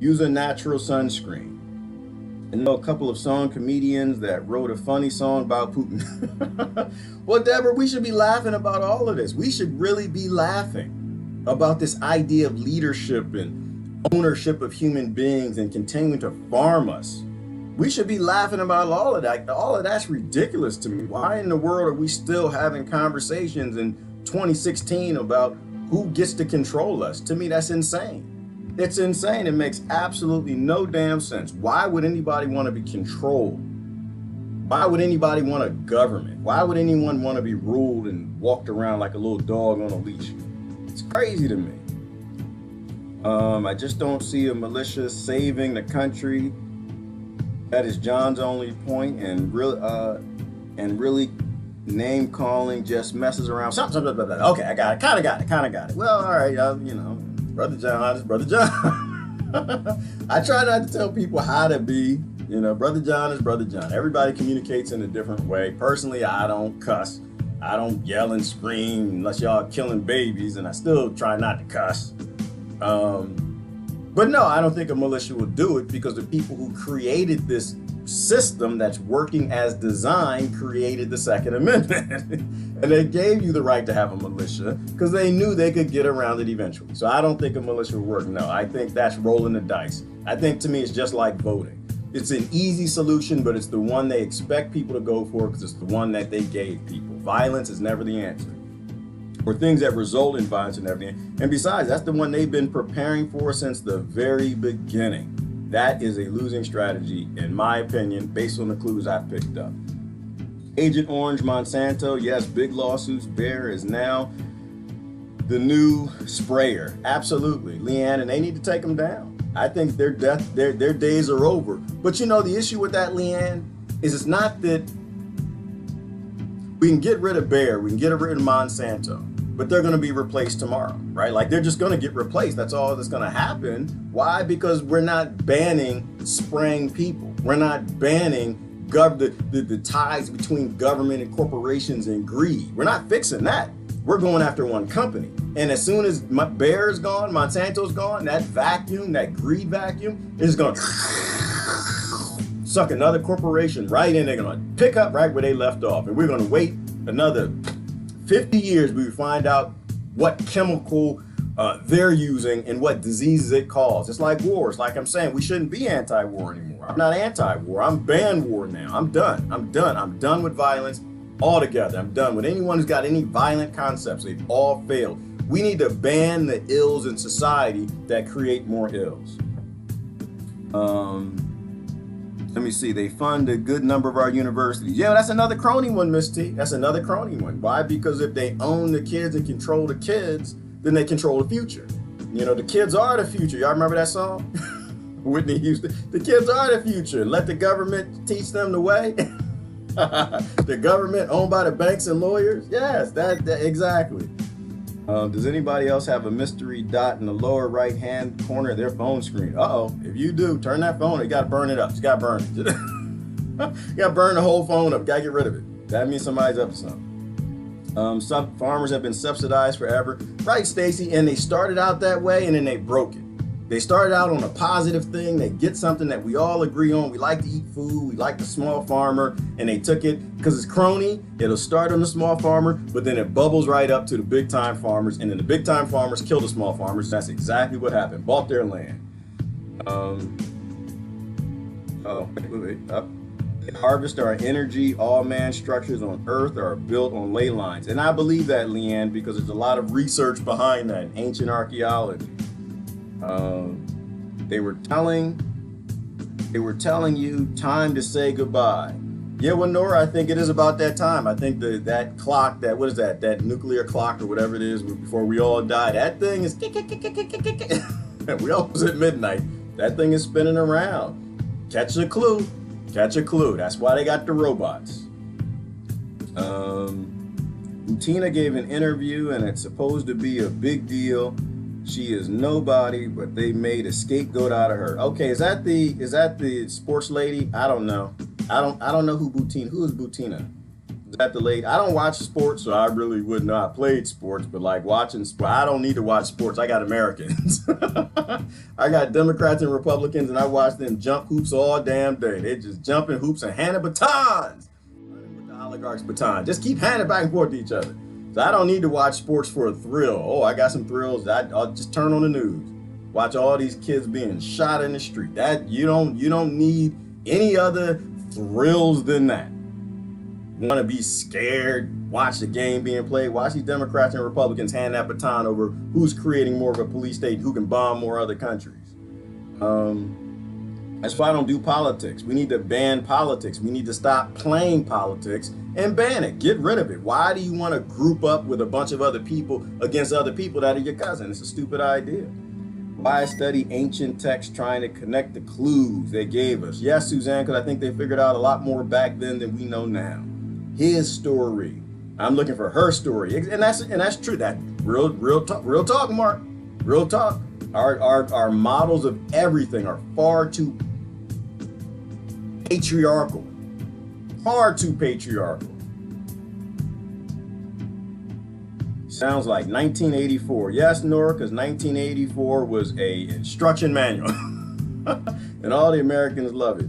Use a natural sunscreen. I know a couple of song comedians that wrote a funny song about Putin. Well, Deborah, we should be laughing about all of this. We should really be laughing about this idea of leadership and ownership of human beings and continuing to farm us. We should be laughing about all of that. All of that's ridiculous to me. Why in the world are we still having conversations in 2016 about who gets to control us? To me, that's insane. It's insane. It makes absolutely no damn sense. Why would anybody want to be controlled? Why would anybody want a government? Why would anyone want to be ruled and walked around like a little dog on a leash? It's crazy to me. I just don't see a militia saving the country. That is John's only point, and really name calling just messes around. Something. Okay, I got it. Kind of got it. Well, all right, you know. Brother John is Brother John. I try not to tell people how to be. You know, Brother John is Brother John. Everybody communicates in a different way. Personally, I don't cuss. I don't yell and scream unless y'all are killing babies, and I still try not to cuss. But no, I don't think a militia will do it because the people who created this system that's working as designed created the Second Amendment. And they gave you the right to have a militia because they knew they could get around it eventually. So I don't think a militia will work. No, I think that's rolling the dice. I think to me it's just like voting. It's an easy solution, but it's the one they expect people to go for because it's the one that they gave people. Violence is never the answer. Or things that result in violence are never the answer. And besides, that's the one they've been preparing for since the very beginning. That is a losing strategy, in my opinion, based on the clues I've picked up. Agent Orange Monsanto, yes, big lawsuits. Bayer is now the new sprayer. Absolutely. Leanne, and they need to take them down. I think their days are over. But you know, the issue with that, Leanne, is it's not that we can get rid of Bayer, we can get rid of Monsanto, but they're going to be replaced tomorrow, right? Like they're just going to get replaced. That's all that's going to happen. Why? Because we're not banning spraying people. We're not banning the ties between government and corporations and greed. We're not fixing that. We're going after one company. And as soon as Bayer is gone, Monsanto's gone, that vacuum, that greed vacuum is going to suck another corporation right in. They're going to pick up right where they left off. And we're going to wait another 50 years we find out what chemical they're using and what diseases it causes. It's like wars. Like I'm saying, we shouldn't be anti-war anymore. I'm not anti-war. I'm ban war now. I'm done. I'm done with violence altogether. I'm done with anyone who's got any violent concepts. They've all failed. We need to ban the ills in society that create more ills. Let me see. They fund a good number of our universities. Yeah, that's another crony one, Miss T. That's another crony one. Why? Because if they own the kids and control the kids, then they control the future. You know, the kids are the future. Y'all remember that song? Whitney Houston. The kids are the future. Let the government teach them the way. The government owned by the banks and lawyers. Yes, that exactly. Does anybody else have a mystery dot in the lower right-hand corner of their phone screen? Uh-oh. If you do, turn that phone. You got to burn it up. You got to burn it. You got to burn the whole phone up. Got to get rid of it. That means somebody's up to something. Some farmers have been subsidized forever. Right, Stacy? And they started out that way, and then they broke it. They started out on a positive thing. They get something that we all agree on. We like to eat food. We like the small farmer. And they took it because it's crony. It'll start on the small farmer, but then it bubbles right up to the big time farmers. And then the big time farmers kill the small farmers. That's exactly what happened. Bought their land. Harvest our energy. All man structures on earth are built on ley lines. And I believe that, Leanne, because there's a lot of research behind that in ancient archaeology. They were telling you time to say goodbye. Yeah, well, Nora, I think it is about that time. I think that clock, what is that? That nuclear clock or whatever it is before we all die. That thing is we almost at midnight. That thing is spinning around. Catch a clue. Catch a clue. That's why they got the robots. Tina gave an interview and it's supposed to be a big deal. She is nobody, but they made a scapegoat out of her. Okay, is that the sports lady? I don't know. I don't know who is Butina. Is that the lady? I don't watch sports, so I really wouldn't know. I played sports, but like watching sports, I don't need to watch sports. I got Americans. I got Democrats and Republicans, and I watch them jump hoops all damn day. They just jumping hoops and handing batons. With the oligarchs' baton. Just keep handing back and forth to each other. So I don't need to watch sports for a thrill. Oh, I got some thrills. I'll just turn on the news. Watch all these kids being shot in the street. That you don't need any other thrills than that. You want to be scared? Watch the game being played. Watch these Democrats and Republicans hand that baton over who's creating more of a police state, who can bomb more other countries. That's why I don't do politics. We need to ban politics. We need to stop playing politics and ban it. Get rid of it. Why do you want to group up with a bunch of other people against other people that are your cousin? It's a stupid idea. Why study ancient texts trying to connect the clues they gave us? Yes, Suzanne, because I think they figured out a lot more back then than we know now. His story. I'm looking for her story. And that's true. That real talk, Mark. Real talk. Our models of everything are far too patriarchal. Far too patriarchal. Sounds like 1984. Yes, Nora, because 1984 was a instruction manual. And all the Americans love it.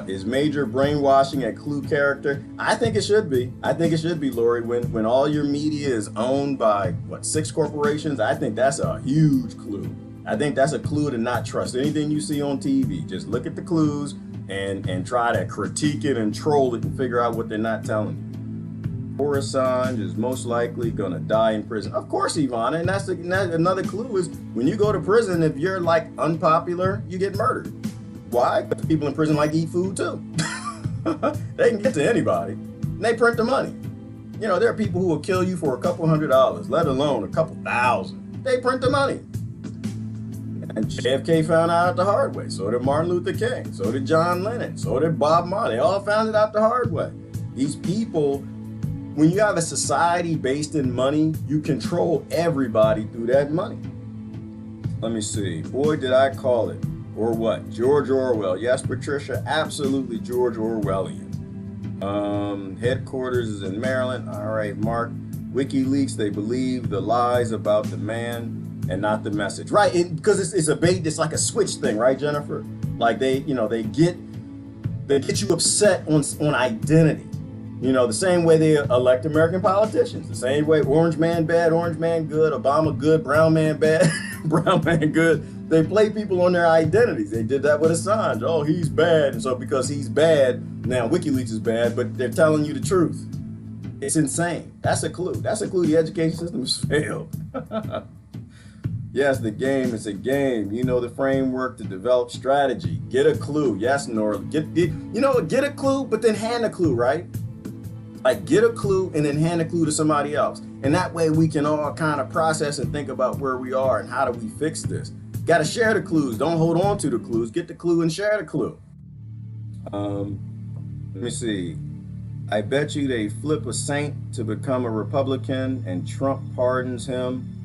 Is major brainwashing a clue character? I think it should be. I think it should be, Lori. When all your media is owned by, 6 corporations, I think that's a huge clue. I think that's a clue to not trust anything you see on TV. Just look at the clues and try to critique it and troll it and figure out what they're not telling you. Poor Assange is most likely gonna die in prison. Of course, Ivana, and that's another clue is when you go to prison, if you're like unpopular, you get murdered. Why? Because people in prison like to eat food too. They can get to anybody. And they print the money. You know, there are people who will kill you for a couple $100, let alone a couple thousand. They print the money. And JFK found out the hard way. So did Martin Luther King. So did John Lennon. So did Bob Marley. They all found it out the hard way. These people, when you have a society based in money, you control everybody through that money. Let me see. Boy, did I call it. Or what? George Orwell. Yes, Patricia, absolutely George Orwellian. Headquarters is in Maryland. All right, Mark. WikiLeaks, they believe the lies about the man and not the message. Right, because it's a bait, it's like a switch thing, right, Jennifer? Like they get you upset on identity. You know, the same way they elect American politicians, the same way orange man bad, orange man good, Obama good, brown man bad, brown man good. They play people on their identities. They did that with Assange. Oh, he's bad. And so because he's bad, now WikiLeaks is bad, but they're telling you the truth. It's insane. That's a clue. That's a clue the education system has failed. Yes, the game is a game. You know the framework to develop strategy. Get a clue. Yes, Nora. Get a clue, but then hand a clue, right? Like get a clue and then hand a clue to somebody else. And that way we can all kind of process and think about where we are and how do we fix this. Got to share the clues. Don't hold on to the clues. Get the clue and share the clue. Let me see. I bet you they flip a saint to become a Republican and Trump pardons him.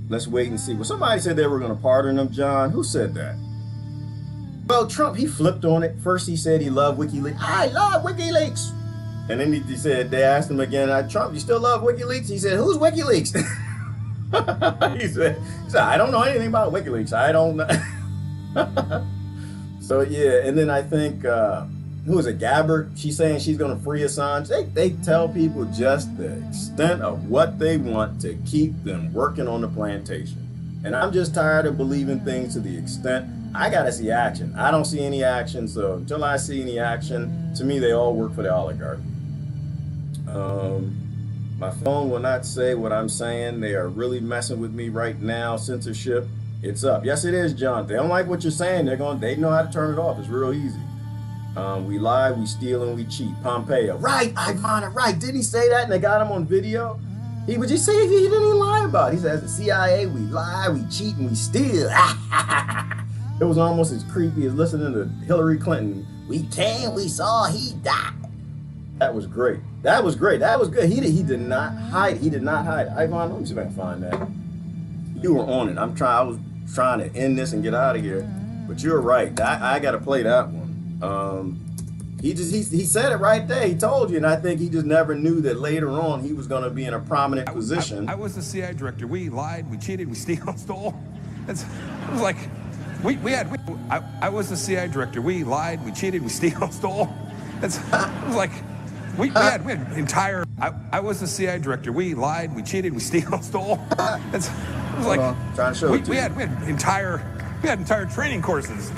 Let's wait and see. Well, somebody said they were going to pardon him, John. Who said that? Well, Trump, he flipped on it. First, he said he loved WikiLeaks. I love WikiLeaks. And then he said, they asked him again, Trump, you still love WikiLeaks? He said, who's WikiLeaks? he said, I don't know anything about WikiLeaks. I don't know. So, yeah. And then I think, who is it, Gabbard? She's saying she's going to free Assange. They tell people just the extent of what they want to keep them working on the plantation. And I'm just tired of believing things to the extent I got to see action. I don't see any action. So until I see any action, to me, they all work for the oligarchy. My phone will not say what I'm saying. They are really messing with me right now. Censorship, it's up. Yes, it is, John. They don't like what you're saying. They know how to turn it off. It's real easy. We lie, we steal, and we cheat. Pompeo. Right, Ivana, right. Didn't he say that and they got him on video? He would just say he didn't even lie about it. He says the CIA, we lie, we cheat, and we steal. It was almost as creepy as listening to Hillary Clinton. We came, we saw, he died. That was great. That was great. That was good. He did not hide. He did not hide. Ivana, let me see if I can find that. You were on it. I was trying to end this and get out of here. But you're right. I got to play that one. He said it right there. He told you, and I think he just never knew that later on he was going to be in a prominent position. I was the CIA director. We lied, we cheated, we stole. It was like I was the CIA director. We lied, we cheated, we stole. It was like we had entire. I was the CIA director. We lied, we cheated, we stole. It was like trying to show we had entire training courses.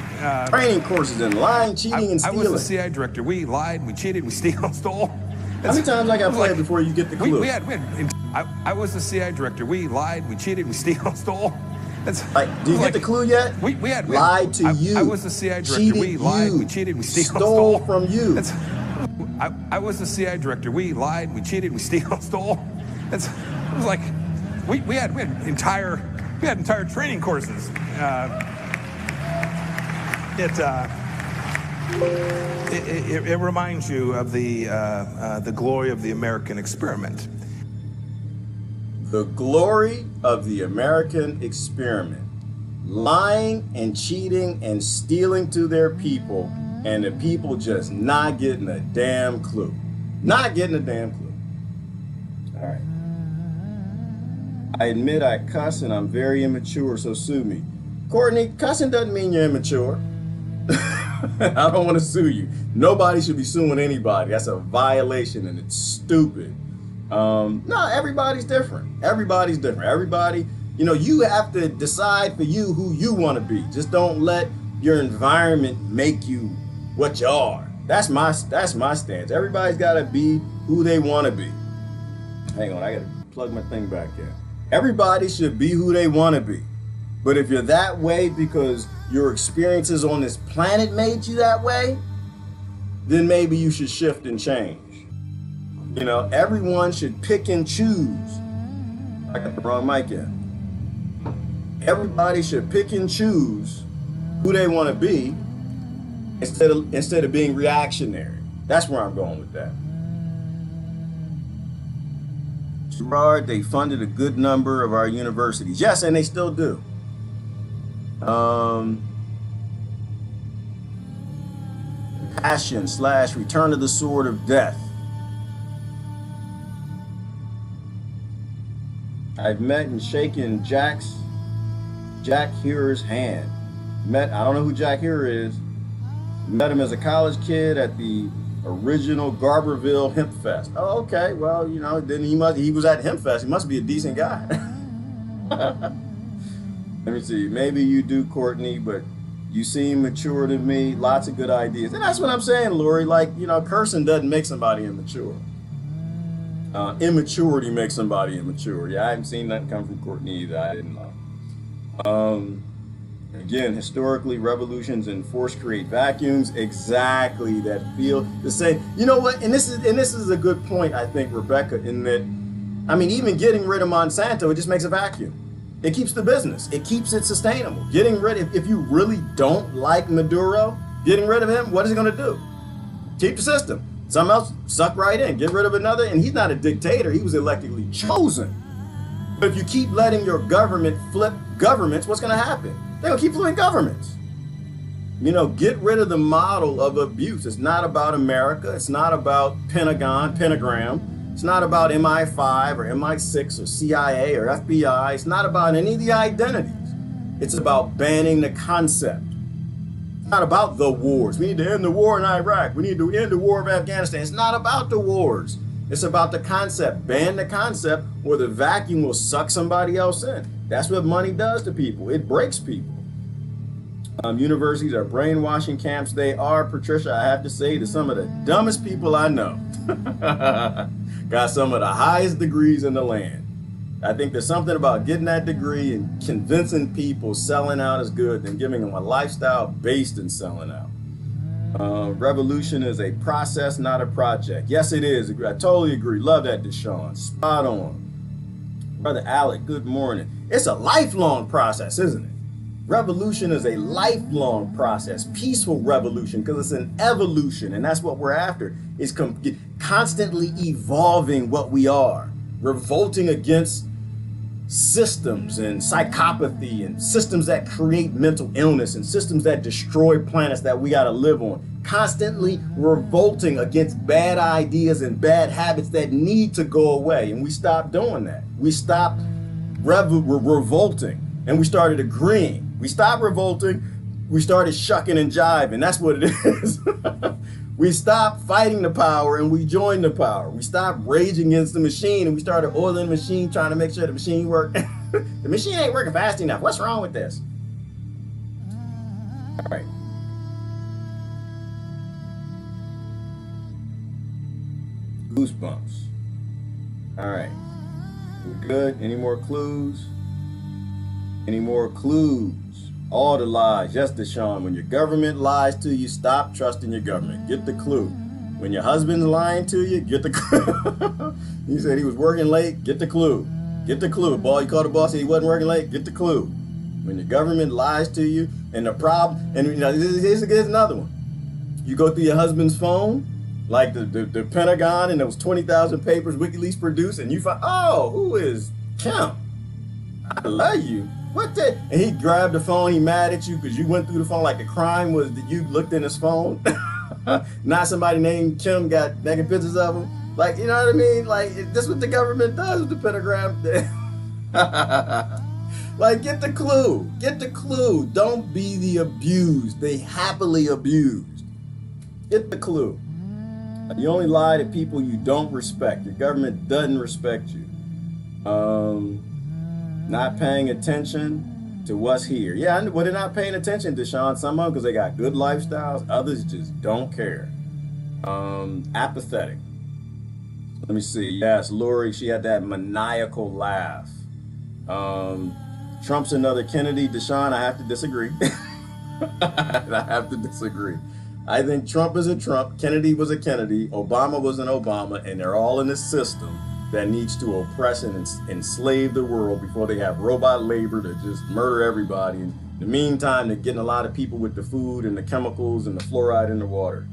Training courses in lying, cheating, and stealing. I was the CIA director. We lied, we cheated, we stole. How many times I got to play it before you get the clue? I was the CIA director. We lied, we cheated, we stole. Do you get the clue yet? We lied to you. I was the CIA director. We lied, we cheated, we stole from you. I was the CIA director. We lied, we cheated, we stole. It was like we had entire training courses. It reminds you of the glory of the American experiment. The glory of the American experiment. Lying and cheating and stealing to their people, and the people just not getting a damn clue. Not getting a damn clue. All right. I admit I cuss and I'm very immature, so sue me. Courtney, cussing doesn't mean you're immature. I don't want to sue you. Nobody should be suing anybody. That's a violation and it's stupid. No, everybody's different. Everybody's different. Everybody, you have to decide for you who you want to be. Just don't let your environment make you what you are. That's my stance. Everybody's got to be who they want to be. Hang on, I got to plug my thing back in. Everybody should be who they want to be. But if you're that way because your experiences on this planet made you that way, then maybe you should shift and change. Everyone should pick and choose. I got the wrong mic in. Everybody should pick and choose who they want to be instead of being reactionary. That's where I'm going with that. Gerard, they funded a good number of our universities. Yes, and they still do. Passion / Return of the Sword of Death. I've met and shaken Jack Hearer's hand. I don't know who Jack Hearer is. Met him as a college kid at the original Garberville Hemp Fest. Oh, okay. Well, then he was at Hemp Fest. He must be a decent guy. Let me see. Maybe you do, Courtney, but you seem mature to me. Lots of good ideas. And that's what I'm saying, Lori. Cursing doesn't make somebody immature. Immaturity makes somebody immature. Yeah, I haven't seen that come from Courtney either. I didn't know. Again, historically, revolutions and force create vacuums. Exactly, that feel the same. You know what? And this is a good point, I think, Rebecca, in that, I mean, even getting rid of Monsanto, it just makes a vacuum. It keeps the business. It keeps it sustainable. Getting rid of, if you really don't like Maduro, getting rid of him, what is he going to do? Keep the system. Something else, suck right in. Get rid of another. And he's not a dictator. He was elected chosen. But if you keep letting your government flip governments, what's going to happen? They're going to keep flipping governments. You know, get rid of the model of abuse. It's not about America. It's not about pentagram. It's not about MI5 or MI6 or CIA or FBI. It's not about any of the identities. It's about banning the concept. It's not about the wars. We need to end the war in Iraq. We need to end the war of Afghanistan. It's not about the wars. It's about the concept. Ban the concept, or the vacuum will suck somebody else in. That's what money does to people. It breaks people. Universities are brainwashing camps. They are, Patricia, I have to say, to some of the dumbest people I know. Got some of the highest degrees in the land. I think there's something about getting that degree and convincing people selling out is good than giving them a lifestyle based in selling out. Revolution is a process, not a project. Yes, it is. I totally agree. Love that, Deshaun. Spot on. Brother Alec, good morning. It's a lifelong process, isn't it? Revolution is a lifelong process. Peaceful revolution, because it's an evolution, and that's what we're after, is constantly evolving what we are. Revolting against systems and psychopathy and systems that create mental illness and systems that destroy planets that we got to live on. Constantly revolting against bad ideas and bad habits that need to go away. And we stopped doing that. We stopped revolting and we started agreeing. We stopped revolting. We started shucking and jiving. That's what it is. We stopped fighting the power and we joined the power. We stopped raging against the machine and we started oiling the machine, trying to make sure the machine worked. The machine ain't working fast enough. What's wrong with this? All right. Goosebumps. All right. We're good. Any more clues? Any more clues? All the lies. Yes, Deshaun, when your government lies to you, stop trusting your government. Get the clue. When your husband's lying to you, get the clue. He said he was working late, get the clue. Get the clue. You called the boss, said he wasn't working late, get the clue. When your government lies to you, and the problem, and you know, here's another one. You go through your husband's phone, like the Pentagon and those 20,000 papers WikiLeaks produced, and you find, oh, who is Kim? I love you. What the? And he grabbed the phone, he mad at you because you went through the phone like the crime was that you looked in his phone. Not somebody named Kim got naked pictures of him. Like, you know what I mean? Like, this is what the government does with the pentagram. Like, get the clue. Get the clue. Don't be the abused. They happily abused. Get the clue. You only lie to people you don't respect. Your government doesn't respect you. Not paying attention to what's here. Yeah, well, they're not paying attention, Deshaun. Some of them because they got good lifestyles. Others just don't care. Apathetic. Let me see. Yes, Lori, she had that maniacal laugh. Trump's another Kennedy. Deshaun, I have to disagree. I have to disagree. I think Trump is a Trump. Kennedy was a Kennedy. Obama was an Obama. And they're all in this system that needs to oppress and enslave the world before they have robot labor to just murder everybody. In the meantime, they're getting a lot of people with the food and the chemicals and the fluoride in the water.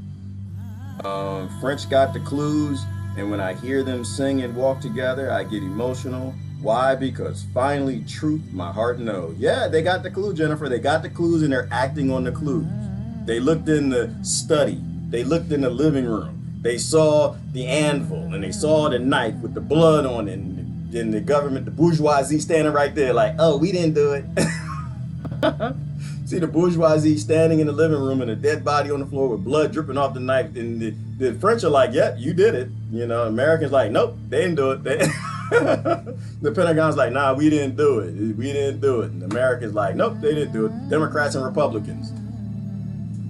French got the clues, and when I hear them sing and walk together, I get emotional. Why? Because finally, truth, my heart knows. Yeah, they got the clue, Jennifer. They got the clues, and they're acting on the clues. They looked in the study. They looked in the living room. They saw the anvil and they saw the knife with the blood on it, and then the government, the bourgeoisie standing right there like, oh, we didn't do it. See the bourgeoisie standing in the living room and a dead body on the floor with blood dripping off the knife. And the French are like, yep, you did it. You know, Americans like, nope, they didn't do it. The Pentagon's like, nah, we didn't do it. We didn't do it. And Americans like, nope, they didn't do it. Democrats and Republicans.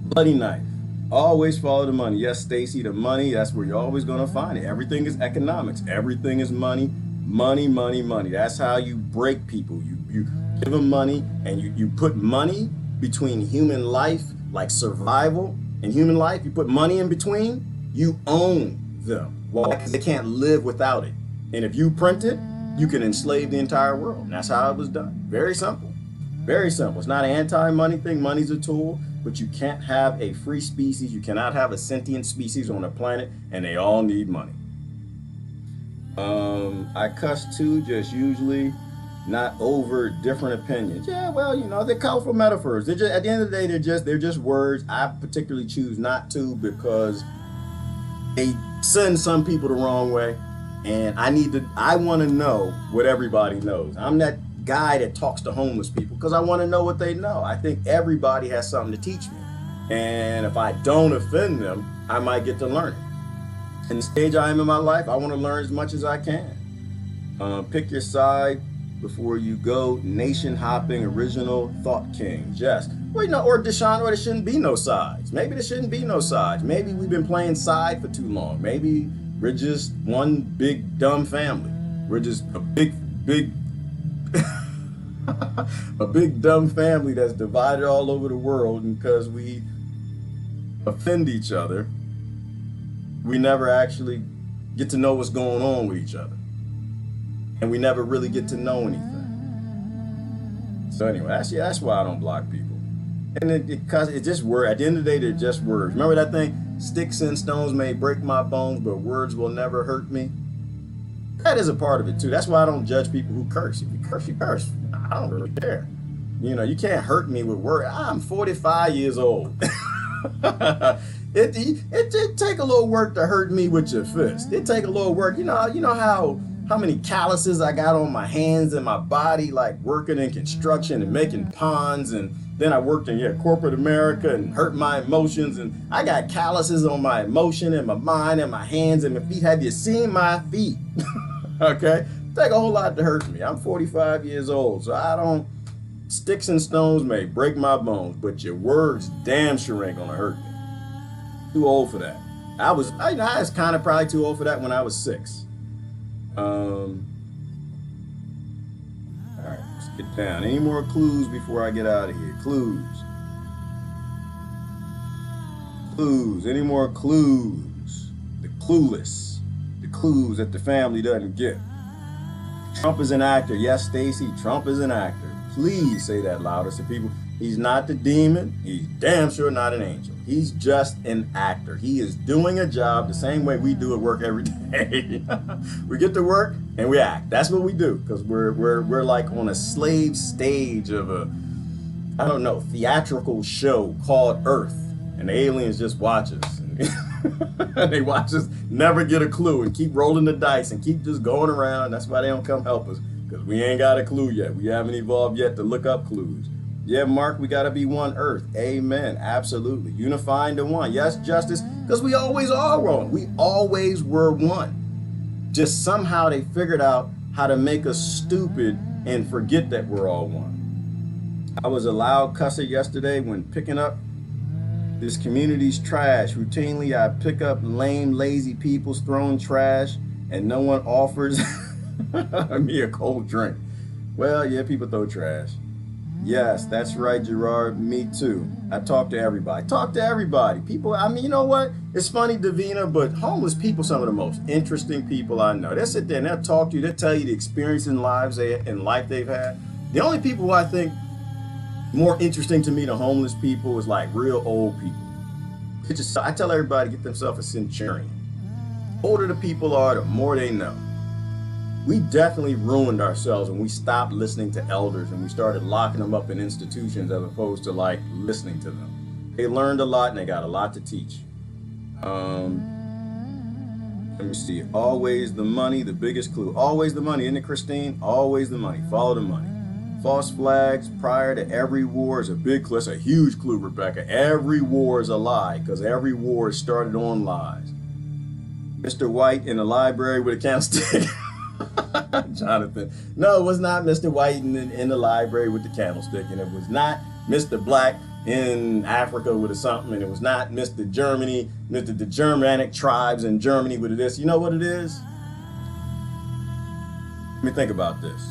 Bloody knife. Always follow the money. Yes, Stacy, the money, that's where you're always going to find it. Everything is economics. Everything is money. Money, money, money. That's how you break people. You Give them money, and you put money between human life, like survival and human life. You put money in between, you own them. Why? Because they can't live without it. And if you print it, you can enslave the entire world. And that's how it was done. Very simple. Very simple. It's not an anti-money thing. Money's a tool, but you can't have a free species. You cannot have a sentient species on a planet, and they all need money. I cuss too, just usually not over different opinions. Yeah, well, you know, they're colorful metaphors. They're just, at the end of the day, they're just words. I particularly choose not to because they send some people the wrong way, and I want to know what everybody knows. I'm that guy that talks to homeless people because I want to know what they know. I think everybody has something to teach me, and if I don't offend them, I might get to learn it. In the stage I am in my life, I want to learn as much as I can. Pick your side before you go. Nation hopping, original thought kings. Yes. Well, you know, or Deshaun, or there shouldn't be no sides. Maybe there shouldn't be no sides. Maybe we've been playing side for too long. Maybe we're just one big dumb family. We're just a big a big dumb family that's divided all over the world, and because we offend each other, we never actually get to know what's going on with each other. And we never really get to know anything. So anyway, that's why I don't block people. And it's just words. At the end of the day, they're just words. Remember that thing? Sticks and stones may break my bones, but words will never hurt me. That is a part of it too. That's why I don't judge people who curse. If you curse, you curse. I don't really care. You know, you can't hurt me with words. I'm 45 years old. It take a little work to hurt me with your fist. It take a little work. You know how many calluses I got on my hands and my body, like working in construction and making ponds, and then I worked in corporate America and hurt my emotions, and I got calluses on my emotion and my mind and my hands and my feet. Have you seen my feet? Okay, take a whole lot to hurt me. I'm 45 years old, so sticks and stones may break my bones, but your words damn sure ain't gonna hurt me. Too old for that. I was kind of probably too old for that when I was 6. All right, let's get down. Any more clues before I get out of here? Clues. Any more clues? The clueless. The clues that the family doesn't get. Trump is an actor. Yes, Stacy, Trump is an actor. Please say that louder so people. He's not the demon. He's damn sure not an angel. He's just an actor. He is doing a job the same way we do at work every day. We get to work and we act. That's what we do, because we're like on a slave stage of a, I don't know, theatrical show called Earth, and the aliens just watch us. And they watch us never get a clue and keep rolling the dice and keep just going around. That's why they don't come help us, because we ain't got a clue yet. We haven't evolved yet to look up clues. Yeah, Mark, we got to be one Earth. Amen. Absolutely. Unifying to one. Yes, justice, because we always are one. We always were one. Just somehow they figured out how to make us stupid and forget that we're all one. I was a loud cusser yesterday when picking up this community's trash. Routinely, I pick up lame, lazy people's throwing trash, and no one offers me a cold drink. Well, yeah, people throw trash. Yes, that's right, Gerard. Me too. I talk to everybody. People, I mean, you know what? It's funny, Davina, but homeless people, some of the most interesting people I know. They'll sit there and they'll talk to you. They'll tell you the experience in life they've had. The only people who I think more interesting to me than homeless people is like real old people. I tell everybody to get themselves a centurion. The older the people are, the more they know. We definitely ruined ourselves when we stopped listening to elders and we started locking them up in institutions as opposed to like listening to them. They learned a lot and they got a lot to teach. Let me see. Always the money, the biggest clue. Always the money, isn't it, Christine? Always the money. Follow the money. False flags prior to every war is a big clue. That's a huge clue, Rebecca. Every war is a lie because every war is started on lies. Mr. White in the library with a candlestick. Jonathan. No, it was not Mr. White in the library with the candlestick, and it was not Mr. Black in Africa with a something, and it was not Mr. Germany, the Germanic tribes in Germany with this. You know what it is? Let me think about this.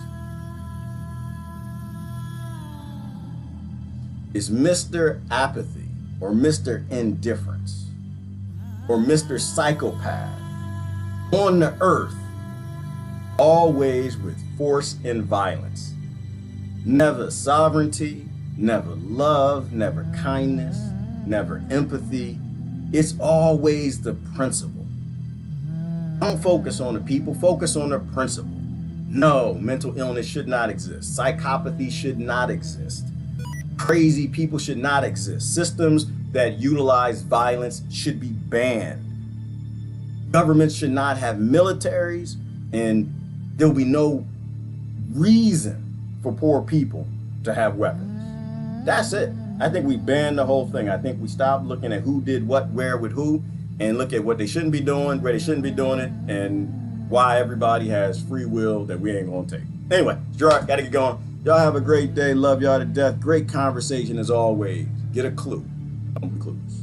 is Mr. Apathy or Mr. Indifference or Mr. Psychopath on the earth, always with force and violence. Never sovereignty, never love, never kindness, never empathy. It's always the principle. Don't focus on the people, focus on the principle. No, mental illness should not exist. Psychopathy should not exist. Crazy people should not exist. Systems that utilize violence should be banned. Governments should not have militaries, and there'll be no reason for poor people to have weapons. That's it. I think we banned the whole thing. I think we stopped looking at who did what, where, with who, and look at what they shouldn't be doing, where they shouldn't be doing it, and why everybody has free will that we ain't gonna take. Anyway, Gerard, gotta get going. Y'all have a great day. Love y'all to death. Great conversation as always. Get a clue. Don't be clueless.